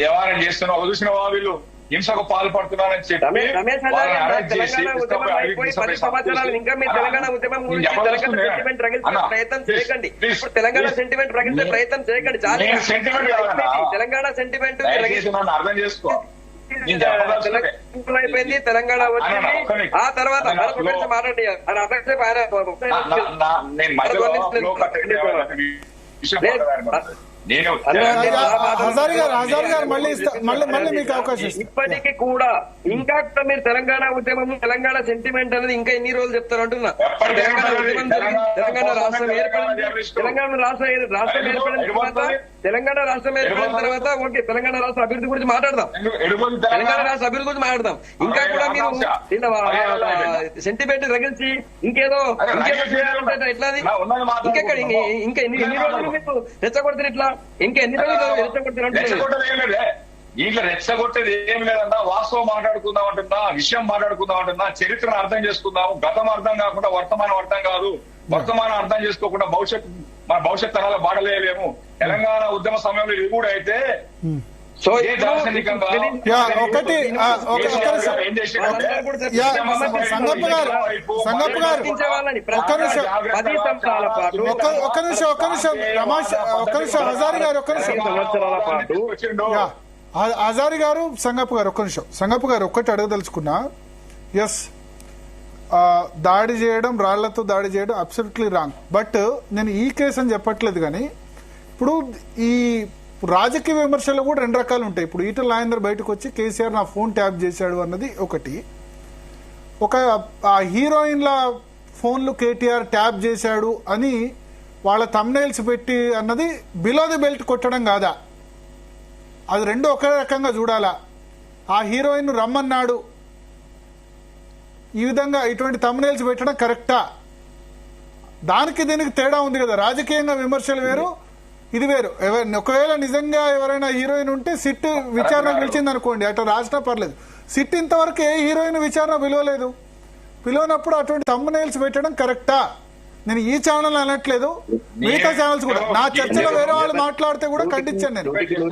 Speaker 2: వ్యవహారం చేస్తానో చూసిన వీళ్ళు హింసకు పాల్పడుతున్నారని చెప్పి
Speaker 4: రమేష్
Speaker 2: వాళ్ళని
Speaker 4: హజారీ
Speaker 2: అరెస్ట్ చేసి
Speaker 4: తెలంగాణ ఉద్యమం అయిపోయి 10 సంవత్సరాలు ఇంకా మీ తెలంగాణ ఉద్యమం గురించి తెలంగాణ సెంటిమెంట్ రగిల్చే ప్రయత్నం చేయకండి. ఇప్పుడు తెలంగాణ సెంటిమెంట్ రగిల్చే ప్రయత్నం చేయకండి. చాలా తెలంగాణ సెంటిమెంట్
Speaker 2: అర్థం చేసుకో.
Speaker 4: అయిపోయింది, తెలంగాణ వచ్చింది. ఆ తర్వాత మాట్లాడి
Speaker 1: హజారీ గారు మళ్ళీ మీకు అవకాశం ఇస్తాను.
Speaker 4: ఇప్పటికీ కూడా ఇంకా మీరు తెలంగాణ ఉద్యమం, తెలంగాణ సెంటిమెంట్ అనేది ఇంకా ఎన్ని రోజులు చెప్తారు అంటున్నా. తెలంగాణ ఉద్యమం జరిగింది, తెలంగాణ రాష్ట్రం ఏర్పడింది, తెలంగాణ రాష్ట్రం ఏర్పడిన తర్వాత తెలంగాణ రాష్ట్రం ఏర్పడిన తర్వాత ఓకే తెలంగాణ రాష్ట్ర అభివృద్ధి గురించి మాట్లాడదాం, తెలంగాణ రాష్ట్ర అభివృద్ధి గురించి మాట్లాడదాం. ఇంకా కూడా మీరు సెంటిమెంట్ రగిల్చి ఇంకేదో చేయాలంటే ఎట్లా? ఇంకెక్కడ ఇంకా ఎన్ని రోజులు మీకు రెచ్చగొడుతున్నారు? ఇట్లా ఇంకా ఎన్ని రోజులు రెచ్చగొడుతున్నారు?
Speaker 2: ఇంట్లో రెచ్చగొట్టేది ఏం లేదన్నా. వాస్తవం మాట్లాడుకుందాం అంటున్నా, విషయం మాట్లాడుకుందాం అంటున్నా, చరిత్రను అర్థం చేసుకుందాం. గతం అర్థం కాకుండా వర్తమానం అర్థం కాదు, వర్తమానం అర్థం చేసుకోకుండా మన భవిష్యత్ తరాల బాటలేయలేము. తెలంగాణ ఉద్యమ సమయంలో ఇది కూడా అయితే
Speaker 1: హజారీ గారు, సంగప్ప గారు ఒక్క నిమిషం. సంగప్ప గారు ఒక్కటి అడగదలుచుకున్నా. ఎస్, దాడి చేయడం, రాళ్లతో దాడి చేయడం అబ్సల్యూట్లీ రాంగ్. బట్ నేను ఈ కేసు అని చెప్పట్లేదు. కానీ ఇప్పుడు ఈ రాజకీయ విమర్శలు కూడా 2 రకాలు ఉంటాయి. ఇప్పుడు ఈటల రాజేందర్ బయటకు వచ్చి కేసీఆర్ నా ఫోన్ ట్యాప్ చేశాడు అన్నది ఒకటి. ఆ హీరోయిన్ల ఫోన్లు కేటీఆర్ ట్యాప్ చేశాడు అని వాళ్ళ థంబ్నెయిల్స్ పెట్టి అన్నది బిలో ది బెల్ట్ కొట్టడం కాదా? అది రెండు ఒకే రకంగా చూడాలా? ఆ హీరోయిన్ రమ్మన్నాడు, ఈ విధంగా ఇటువంటి థంబ్నెయిల్స్ పెట్టడం కరెక్టా? దానికి దీనికి తేడా ఉంది కదా. రాజకీయంగా విమర్శలు వేరు, ఇది వేరు. ఒకవేళ నిజంగా ఎవరైనా హీరోయిన్ ఉంటే సిట్ విచారణ పిలిచింది అనుకోండి, అట్లా రాసినా పర్లేదు. సిట్ ఇంతవరకు ఏ హీరోయిన్ విచారణ పిలవలేదు. పిలవనప్పుడు అటువంటి థంబ్నెయిల్స్ పెట్టడం కరెక్టా? నేను ఈ ఛానల్ అనట్లేదు, మిగతా ఛానల్స్ కూడా. నా చర్చలో వేరే వాళ్ళు మాట్లాడితే కూడా ఖండించాను. నేను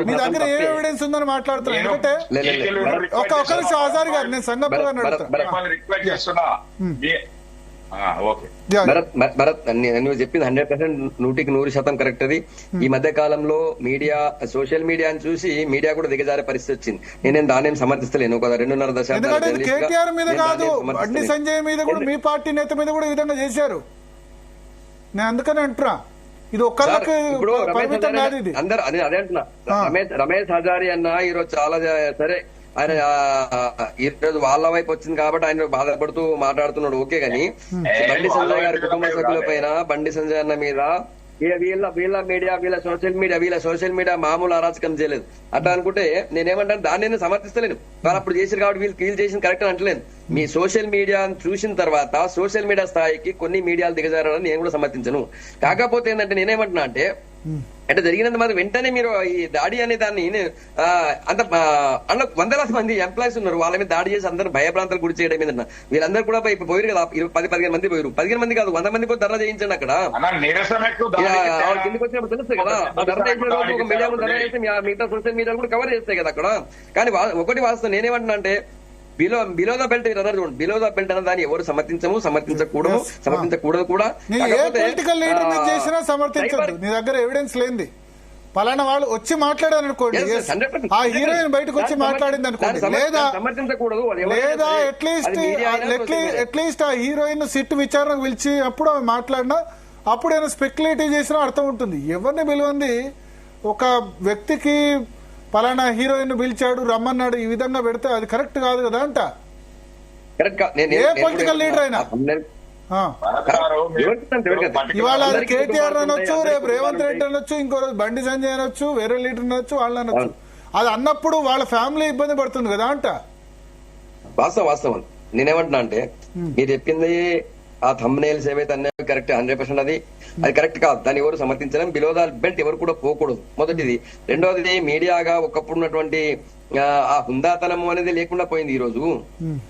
Speaker 1: మీ దగ్గర ఏ ఎవిడెన్స్ ఉందని మాట్లాడుతున్నాను. ఎందుకంటే ఒక నిమిషం హజారీ గారు, నేను సంగప్ప గారిని అడుగుతాను.
Speaker 4: భరత్, నువ్వు చెప్పింది 100% 100% కరెక్ట్. అది ఈ మధ్య కాలంలో మీడియా, సోషల్ మీడియాని చూసి మీడియా కూడా దిగజారే పరిస్థితి వచ్చింది. నేను దాన్ని సమర్థిస్తలేను. ఒక 2.5 దశాబ్దాలు
Speaker 1: కేటీఆర్ మీద కాదు, బండి సంజయ్ మీద కూడా, మీ పార్టీ నేత మీద కూడా ఈ విధంగా చేశారు. నేను అందుకని అంటున్నా, ఇది ఒక్కళ్ళకి పరిమితం కాదు. ఇది
Speaker 4: అందరు అదే అంటున్నా. రమేష్ హజారీ అన్న ఈరోజు చాలా సరే, ఆయన ఈరోజు వాళ్ళ వైపు వచ్చింది కాబట్టి ఆయన బాధపడుతూ మాట్లాడుతున్నాడు, ఓకే. గాని బండి సంజయ్ గారి కుటుంబ సభ్యుల పైన, బండి సంజయ్ అన్న మీద వీళ్ళ సోషల్ మీడియా మామూలు అరాచకం చేయలేదు. అట్లా అనుకుంటే నేనేమంటాను, దాన్ని నేను సమర్థిస్తలేను. వాళ్ళు అప్పుడు చేసారు కాబట్టి వీళ్ళు చేసిన కరెక్ట్ అని అంటలేను. మీ సోషల్ మీడియా చూసిన తర్వాత సోషల్ మీడియా స్థాయికి కొన్ని మీడియాలు దిగజారని నేను కూడా సమర్థించను. కాకపోతే ఏంటంటే నేనేమంటున్నా అంటే జరిగినంత మంది వెంటనే మీరు ఈ దాడి అనే దాన్ని అంత అన్న 100,000 మంది ఎంప్లాయీస్ ఉన్నారు, వాళ్ళ మీద దాడి చేసి అందరూ భయభ్రాంతాలు గురి చేయడం మీద వీళ్ళందరూ కూడా పోయారు కదా. 10-15 మంది పోయారు. 15 మంది కాదు, 100 మంది పోయి ధర్నా చేయించండి అక్కడ. కిందికి వచ్చినప్పుడు తెలుస్తుంది కదా. ఆ ధర్నా చేసిన రోజు ఒక మీడియా ధర్నా చేసి మిగతా సోషల్ మీడియా కూడా కవర్ చేస్తాయి కదా అక్కడ. కానీ ఒకటి వాస్తవం నేనేమంటున్నా అంటే, బిలో ద బెల్ట్ చూడండి, బిలో ద బెల్ట్ అన్న దాన్ని ఎవరు సమర్థించకూడదు కూడా.
Speaker 1: పొలిటికల్ లీడర్ మీద చేసినా సమర్థించదు. నీ దగ్గర ఎవిడెన్స్ లేనిది పలానా వాళ్ళు వచ్చి మాట్లాడారు అనుకోండి, ఆ హీరోయిన్ బయటకు వచ్చి మాట్లాడింది అనుకోండి, లేదా అట్లీస్ట్ ఆ హీరోయిన్ సిట్ విచారణకు పిలిచి అప్పుడు ఆమె మాట్లాడినా, అప్పుడు ఏమైనా స్పెక్యులేటివ్ చేసినా అర్థం ఉంటుంది. ఎవరిని పిలువంది ఒక వ్యక్తికి పలానా హీరోయిన్ పిలిచాడు, రమ్మన్నాడు, ఈ విధంగా పెడితే అది కరెక్ట్ కాదు కదా అంట. ఏ పొలిటికల్ లీడర్ అయినా ఇవాళ కేటీఆర్ అనొచ్చు, రేపు రేవంత్ రెడ్డి అనొచ్చు, ఇంకో రోజు బండి సంజయ్ అనొచ్చు, వేరే లీడర్ అనొచ్చు, వాళ్ళు అనొచ్చు. అది అన్నప్పుడు వాళ్ళ ఫ్యామిలీ ఇబ్బంది పడుతుంది కదా అంట.
Speaker 4: వాస్తవం నేనేమంటున్నా అంటే, మీరు చెప్పింది ఆ థంబ్నెయిల్స్ ఏవైతే అన్నీ కరెక్ట్ 100%. అది అది కరెక్ట్ కాదు, దాన్ని ఎవరు సమర్థించడం. బిలో ద బెల్ట్ ఎవరు కూడా పోకూడదు, మొదటిది. రెండోది, మీడియాగా ఒకప్పుడు ఉన్నటువంటి ఆ హుందాతనం అనేది లేకుండా పోయింది.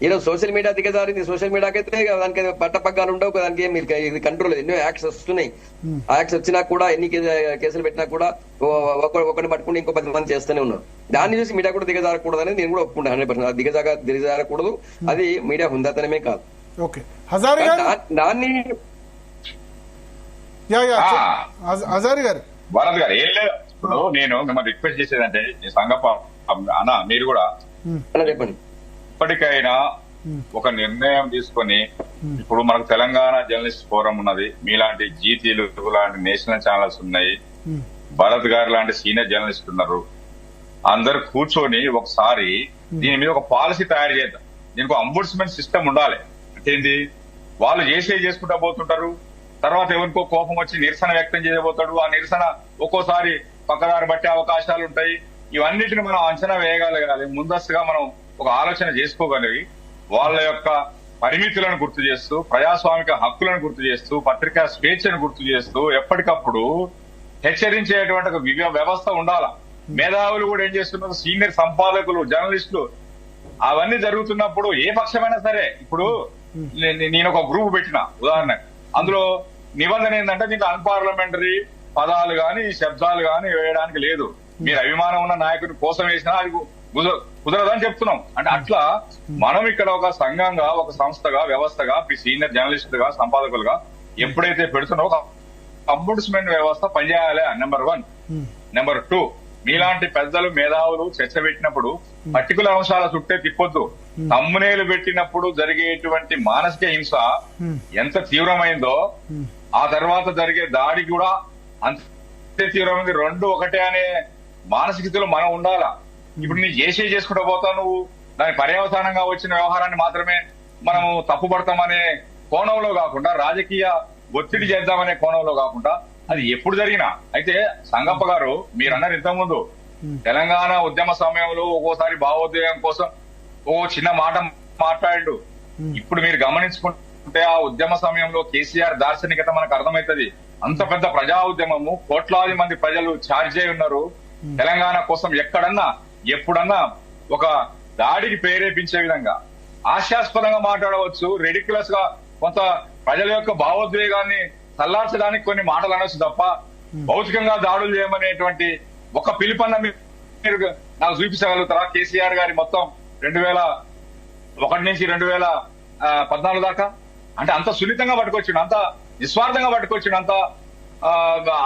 Speaker 4: ఈరోజు సోషల్ మీడియా దిగజారింది. సోషల్ మీడియాకైతే దానికి పట్టపగ్గాలు ఉండవు, దానికి ఇది కంట్రోల్. ఎన్నో యాక్ట్స్ వస్తున్నాయి. ఆ యాక్ట్స్ వచ్చినా కూడా, ఎన్ని కేసులు పెట్టినా కూడా ఒకరిని పట్టుకుని ఇంకో 10 మంది చేస్తూనే ఉన్నారు. దాన్ని చూసి మీడియా కూడా దిగజారకూడదు అనేది నేను కూడా ఒప్పుకుంటాను 100%. దిగజారకూడదు, అది మీడియా హుందాతనమే కాదు.
Speaker 1: ఓకే హజారి గారు,
Speaker 4: దాన్ని
Speaker 1: హజారి గారు,
Speaker 2: భారత్ గారు ఏం లేదు. ఇప్పుడు నేను మిమ్మల్ని రిక్వెస్ట్ చేసేదంటే, సంగప్ప అన్న మీరు కూడా
Speaker 4: చెప్పండి,
Speaker 2: ఇప్పటికైనా ఒక నిర్ణయం తీసుకొని, ఇప్పుడు మనకు తెలంగాణ జర్నలిస్ట్ ఫోరం ఉన్నది, మీలాంటి జీతీలు లాంటి నేషనల్ ఛానల్స్ ఉన్నాయి, భరత్ గారు లాంటి సీనియర్ జర్నలిస్ట్ ఉన్నారు, అందరు కూర్చొని ఒకసారి దీని మీద ఒక పాలసీ తయారు చేద్దాం. దీనికి అంబుడ్స్మెంట్ సిస్టమ్ ఉండాలి. అంటే ఏంటి, వాళ్ళు చేసుకుంటా పోతుంటారు, తర్వాత ఎవరికో కోపం వచ్చి నిరసన వ్యక్తం చేయబోతాడు. ఆ నిరసన ఒక్కోసారి పక్కదారి బట్టే అవకాశాలు ఉంటాయి. ఇవన్నిటిని మనం అంచనా వేయగలగాలి. ముందస్తుగా మనం ఒక ఆలోచన చేసుకోగలిగి, వాళ్ళ యొక్క పరిమితులను గుర్తు చేస్తూ, ప్రజాస్వామిక హక్కులను గుర్తు చేస్తూ, పత్రికా స్వేచ్ఛను గుర్తు చేస్తూ, ఎప్పటికప్పుడు హెచ్చరించేటువంటి ఒక వ్యవస్థ ఉండాలా. మేధావులు కూడా ఏం చేస్తున్నారు, సీనియర్ సంపాదకులు, జర్నలిస్టులు, అవన్నీ జరుగుతున్నప్పుడు ఏ పక్షమైనా సరే, ఇప్పుడు నేను ఒక గ్రూప్ పెట్టిన ఉదాహరణ, అందులో నిబంధన ఏంటంటే దీంట్లో అన్పార్లమెంటరీ పదాలు గాని శబ్దాలు గాని వేయడానికి లేదు. మీరు అభిమానం ఉన్న నాయకుడి కోసం వేసినా అది కుదరదని చెప్తున్నాం. అంటే అట్లా మనం ఇక్కడ ఒక సంఘంగా, ఒక సంస్థగా, వ్యవస్థగా, సీనియర్ జర్నలిస్టులుగా, సంపాదకులుగా ఎప్పుడైతే పెడుతున్నారో ఒక అంబుడ్స్మెంట్ వ్యవస్థ పనిచేయాలి. నెంబర్ 1. నెంబర్ 2, మీలాంటి పెద్దలు, మేధావులు చర్చ పెట్టినప్పుడు పర్టికులర్ అంశాల చుట్టే తిప్పొద్దు. తమ్మునేలు పెట్టినప్పుడు జరిగేటువంటి మానసిక హింస ఎంత తీవ్రమైందో, ఆ తర్వాత జరిగే దాడి కూడా అంతే తీవ్రమైంది. 2 ఒకటే అనే మానసిక స్థితిలో మనం ఉండాలా. ఇప్పుడు నీ చేసుకుంటూ పోతావు, నువ్వు దాని పర్యవసానంగా వచ్చిన వ్యవహారాన్ని మాత్రమే మనము తప్పుపడతామనే కోణంలో కాకుండా, రాజకీయ ఒత్తిడి చేద్దామనే కోణంలో కాకుండా, అది ఎప్పుడు జరిగినా. అయితే సంగప్ప గారు మీరు అన్నారు ఇంతకుముందు, తెలంగాణ ఉద్యమ సమయంలో ఒక్కోసారి భావోద్వేగం కోసం ఓ చిన్న మాట మాట్లాడు. ఇప్పుడు మీరు గమనించుకుంటే ఆ ఉద్యమ సమయంలో కేసీఆర్ దార్శనికత మనకు అర్థమవుతుంది. అంత పెద్ద ప్రజా ఉద్యమము, కోట్లాది మంది ప్రజలు ఛార్జ్ అయి ఉన్నారు. తెలంగాణ కోసం ఎక్కడన్నా ఎప్పుడన్నా ఒక దాడికి ప్రేరేపించే విధంగా హాస్యాస్పదంగా మాట్లాడవచ్చు, రెడిక్యులస్ గా కొంత ప్రజల యొక్క భావోద్వేగాన్ని చల్లార్చడానికి కొన్ని మాటలు అనొచ్చు తప్ప, భౌతికంగా దాడులు చేయమనేటువంటి ఒక పిలుపన్న మీరు నాకు చూపించగలుగుతారా? కేసీఆర్ గారి మొత్తం 2001 నుంచి 2014 దాకా, అంటే అంత సున్నితంగా పట్టుకొచ్చిండు, అంత నిస్వార్థంగా పట్టుకొచ్చిండు, అంత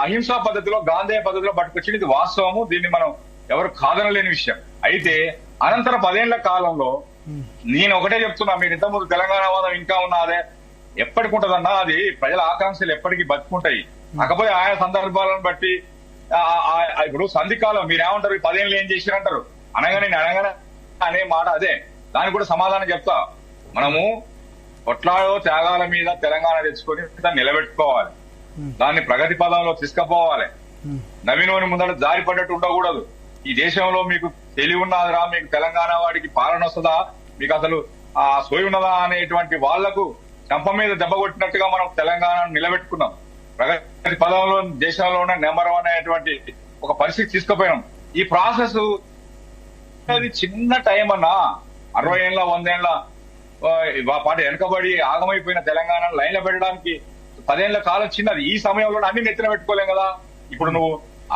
Speaker 2: అహింసా పద్ధతిలో, గాంధేయ పద్ధతిలో పట్టుకొచ్చింది. ఇది వాస్తవము, దీన్ని మనం ఎవరు కాదనలేని విషయం. అయితే అనంతరం 10 ఏళ్ల కాలంలో నేను ఒకటే చెప్తున్నా, మీరు ఇంతకుముందు తెలంగాణ వాదం ఇంకా ఉన్నదే ఎప్పటికి ఉంటదన్నా, అది ప్రజల ఆకాంక్షలు ఎప్పటికీ బతుకుంటాయి. కాకపోతే ఆయా సందర్భాలను బట్టి, ఇప్పుడు సంధికాలం మీరేమంటారు, 10 ఏళ్ళు ఏం చేసిరంటారు, అనగానే అనే మాట అదే. దానికి కూడా సమాధానం చెప్తా. మనము కొట్లాడో త్యాగాల మీద తెలంగాణ తెచ్చుకొని దాన్ని నిలబెట్టుకోవాలి, దాన్ని ప్రగతి పదంలో తీసుకుపోవాలి. నవీనోని ముందర జారి పడ్డట్టు ఉండకూడదు. ఈ దేశంలో మీకు తెలివి ఉన్నదిరా, మీకు తెలంగాణ వాడికి పాలన వస్తుందా, మీకు అసలు ఆ సోయి ఉన్నదా అనేటువంటి వాళ్లకు చంప మీద దెబ్బ కొట్టినట్టుగా మనం తెలంగాణను నిలబెట్టుకున్నాం. ప్రగతి పదంలో దేశంలో ఉన్న నెంబర్ 1 అనేటువంటి ఒక పరిస్థితి తీసుకుపోయినాం. ఈ ప్రాసెస్ అది చిన్న టైం అన్నా, 60 ఏళ్ల 100 ఏళ్ల పాటు వెనకబడి ఆగమైపోయిన తెలంగాణను లైన్లో పెట్టడానికి 10 ఏళ్ల కాలం చిన్నది. ఈ సమయంలో అన్ని నెత్తిన పెట్టుకోలేం కదా. ఇప్పుడు నువ్వు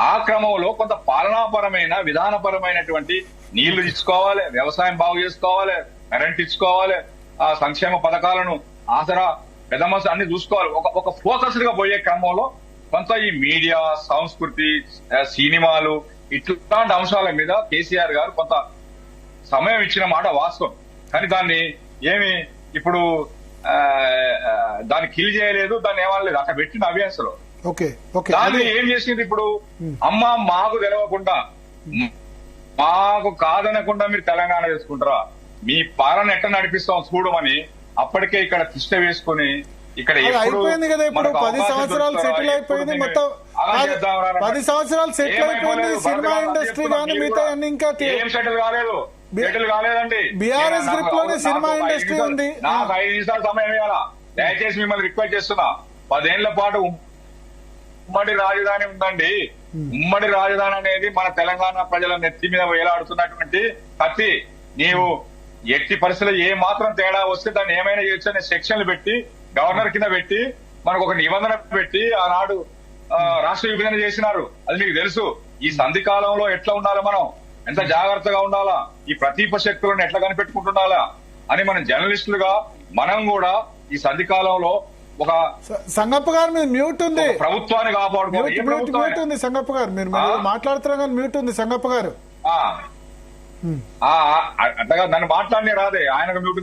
Speaker 2: ఆ క్రమంలో కొంత పాలనాపరమైన, విధానపరమైనటువంటి నీళ్లు ఇచ్చుకోవాలి, వ్యవసాయం బాగు చేసుకోవాలి, కరెంట్ ఇచ్చుకోవాలి, ఆ సంక్షేమ పథకాలను ఆసరా పెదమస అన్ని చూసుకోవాలి. ఒక ఫోకస్డ్ గా పోయే క్రమంలో కొంత ఈ మీడియా, సంస్కృతి, సినిమాలు ఇట్లాంటి అంశాల మీద కేసీఆర్ గారు కొంత సమయం ఇచ్చిన మాట వాస్తవం. కానీ దాన్ని ఏమి ఇప్పుడు దాన్ని కిల్ చేయలేదు, దాన్ని ఏమనలేదు, అక్కడ పెట్టిన అభ్యాస లో దాన్ని ఏం చేసింది. ఇప్పుడు అమ్మ మాకు తెలవకుండా, మాకు కాదనకుండా మీరు తెలంగాణ చేసుకుంటారా, మీ పాలన ఎట్లా నడిపిస్తాం చూడమని అప్పటికే ఇక్కడ తిష్ట వేసుకుని ఇక్కడ
Speaker 1: అయిపోయింది కదా. ఇప్పుడు 10 సంవత్సరాలు సెటిల్ అయిపోయింది, మొత్తం 10 సంవత్సరాలు సెటిల్ అయిపోయింది సినిమా ఇండస్ట్రీ. కానీ మిగతా ఇంకా
Speaker 2: ఏం సెటిల్ కాలేదు, సెటిల్ కాలేదండి.
Speaker 1: బీఆర్ఎస్ గ్రిప్ లోనే సినిమా ఇండస్ట్రీ ఉంది.
Speaker 2: నాకు 5 నిమిషాలు సమయం ఇవ్వాలా, దయచేసి మిమ్మల్ని రిక్వెస్ట్ చేస్తున్నా. 10 ఏళ్ల పాటు ఉమ్మడి రాజధాని ఉందండి. ఉమ్మడి రాజధాని అనేది మన తెలంగాణ ప్రజల నెత్తి మీద వేలాడుతున్నటువంటి కత్తి. నీవు ఎట్టి పరిస్థితుల్లో ఏ మాత్రం తేడా వస్తే దాన్ని ఏమైనా చేయొచ్చు అనే సెక్షన్లు పెట్టి గవర్నర్ కింద పెట్టి మనకు ఒక నిబంధన పెట్టి ఆనాడు రాష్ట్ర విభజన చేసినారు. అది మీకు తెలుసు. ఈ సంధి కాలంలో ఎట్లా ఉండాలి, మనం ఎంత జాగ్రత్తగా ఉండాలా, ఈ ప్రతీప శక్తులను ఎట్లా కనిపెట్టుకుంటుండాలా అని మనం జర్నలిస్టులుగా మనం కూడా ఈ సంధి కాలంలో ఒక
Speaker 1: సంగప్ప గారు మీరు మ్యూట్ ఉంది,
Speaker 2: ప్రభుత్వాన్ని కాపాడుకోవాలి.
Speaker 1: మ్యూట్ ఉంది సంగప్ప గారు, మీరు మాట్లాడుతున్నారు కానీ మ్యూట్ ఉంది సంగప్ప గారు.
Speaker 2: అట్లా నన్ను మాట్లాడి రాదే, ఆయనకు మ్యూట్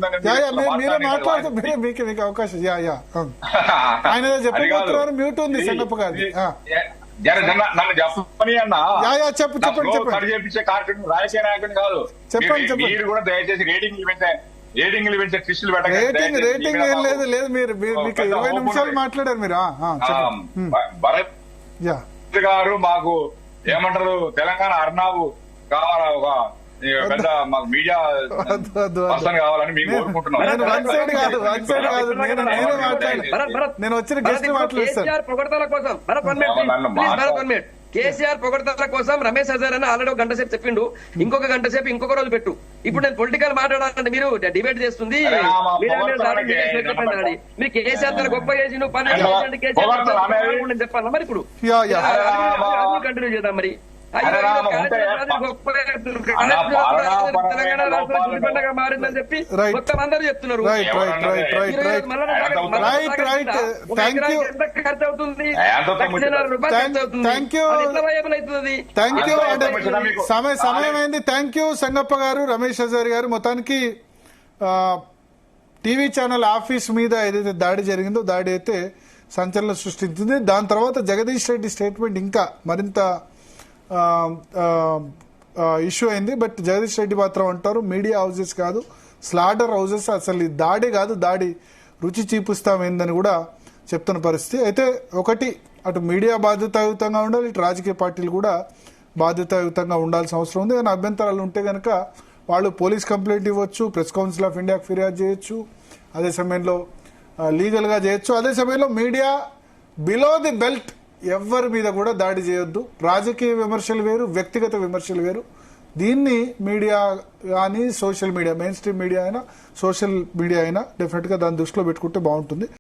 Speaker 1: మీరే మాట్లాడుతూ మీకు అవకాశం. ఆయన చెప్పిపోతున్నారు మ్యూట్ ఉంది సంగప్ప గారు.
Speaker 2: నన్ను చెప్పని అన్నా
Speaker 1: చెప్పండి
Speaker 2: చేపించే కార్యక్రమం రాజకీయ నాయకుని కాదు.
Speaker 1: చెప్పండి.
Speaker 2: మీరు కూడా దయచేసి రేటింగ్లు పెంచే ట్విస్టులు
Speaker 1: రేటింగ్ ఏం లేదు లేదు మీరు మీకు 20 నిమిషాలు మాట్లాడారు మీరు.
Speaker 2: భరత్ గారు మాకు ఏమంటారు తెలంగాణ అర్నాబు కావాలా, ఒక పెద్ద మాకు మీడియా పర్సన్ కావాలని మేము కోరుకుంటున్నాం.
Speaker 1: నేను వచ్చిన గెస్ట్ మాట్లాడతాను.
Speaker 4: కేసీఆర్ పొగడతల కోసం రమేష్ హజార్ ఆల్రెడీ ఒక గంట సేపు చెప్పిండు, ఇంకొక గంట సేపు ఇంకొక రోజు పెట్టు. ఇప్పుడు నేను పొలిటికల్ మాట్లాడాలంటే మీరు డిబేట్ చేస్తుంది. మీరు కేసీఆర్ తన గొప్ప చేసి నువ్వు పని చెప్పాలా మరి? ఇప్పుడు కంటిన్యూ చేద్దాం మరి. తెలంగాణ రాష్ట్రం మారిందని చెప్పి మొత్తం అందరూ చెప్తున్నారు.
Speaker 1: ఎంత ఖర్చు అవుతుంది? సమయం అయింది. థ్యాంక్ యూ సంగప్ప గారు, రమేష్ హజార్ గారు. మొత్తానికి టీవీ ఛానల్ ఆఫీస్ మీద ఏదైతే దాడి జరిగిందో దాడి అయితే సంచలనం సృష్టించింది. దాని తర్వాత జగదీష్ రెడ్డి స్టేట్మెంట్ ఇంకా మరింత ఇష్యూ అయింది. బట్ జగదీష్ రెడ్డి మాత్రం అంటారు మీడియా హౌసెస్ కాదు, స్లాటర్ హౌసెస్, అసలు ఈ దాడి కాదు, దాడి రుచి చూపిస్తామైందని కూడా చెప్తున్న పరిస్థితి. అయితే ఒకటి, అటు మీడియా బాధ్యతాయుతంగా ఉండాలి, ఇటు రాజకీయ పార్టీలు కూడా బాధ్యతాయుతంగా ఉండాల్సిన అవసరం ఉంది. కానీ అభ్యంతరాలు ఉంటే కనుక వాళ్ళు పోలీస్ కంప్లైంట్ ఇవ్వచ్చు, ప్రెస్ కౌన్సిల్ ఆఫ్ ఇండియాకి ఫిర్యాదు చేయొచ్చు, అదే సమయంలో లీగల్గా చేయొచ్చు. అదే సమయంలో మీడియా బిలో ది బెల్ట్ ఎవరి మీద కూడా దాడి చేయొద్దు. రాజకీయ విమర్శలు వేరు, వ్యక్తిగత విమర్శలు వేరు. దీన్ని మీడియా కానీ social media, main stream media అయినా సోషల్ మీడియా అయినా డెఫినెట్గా దాన్ని దృష్టిలో పెట్టుకుంటే బాగుంటుంది.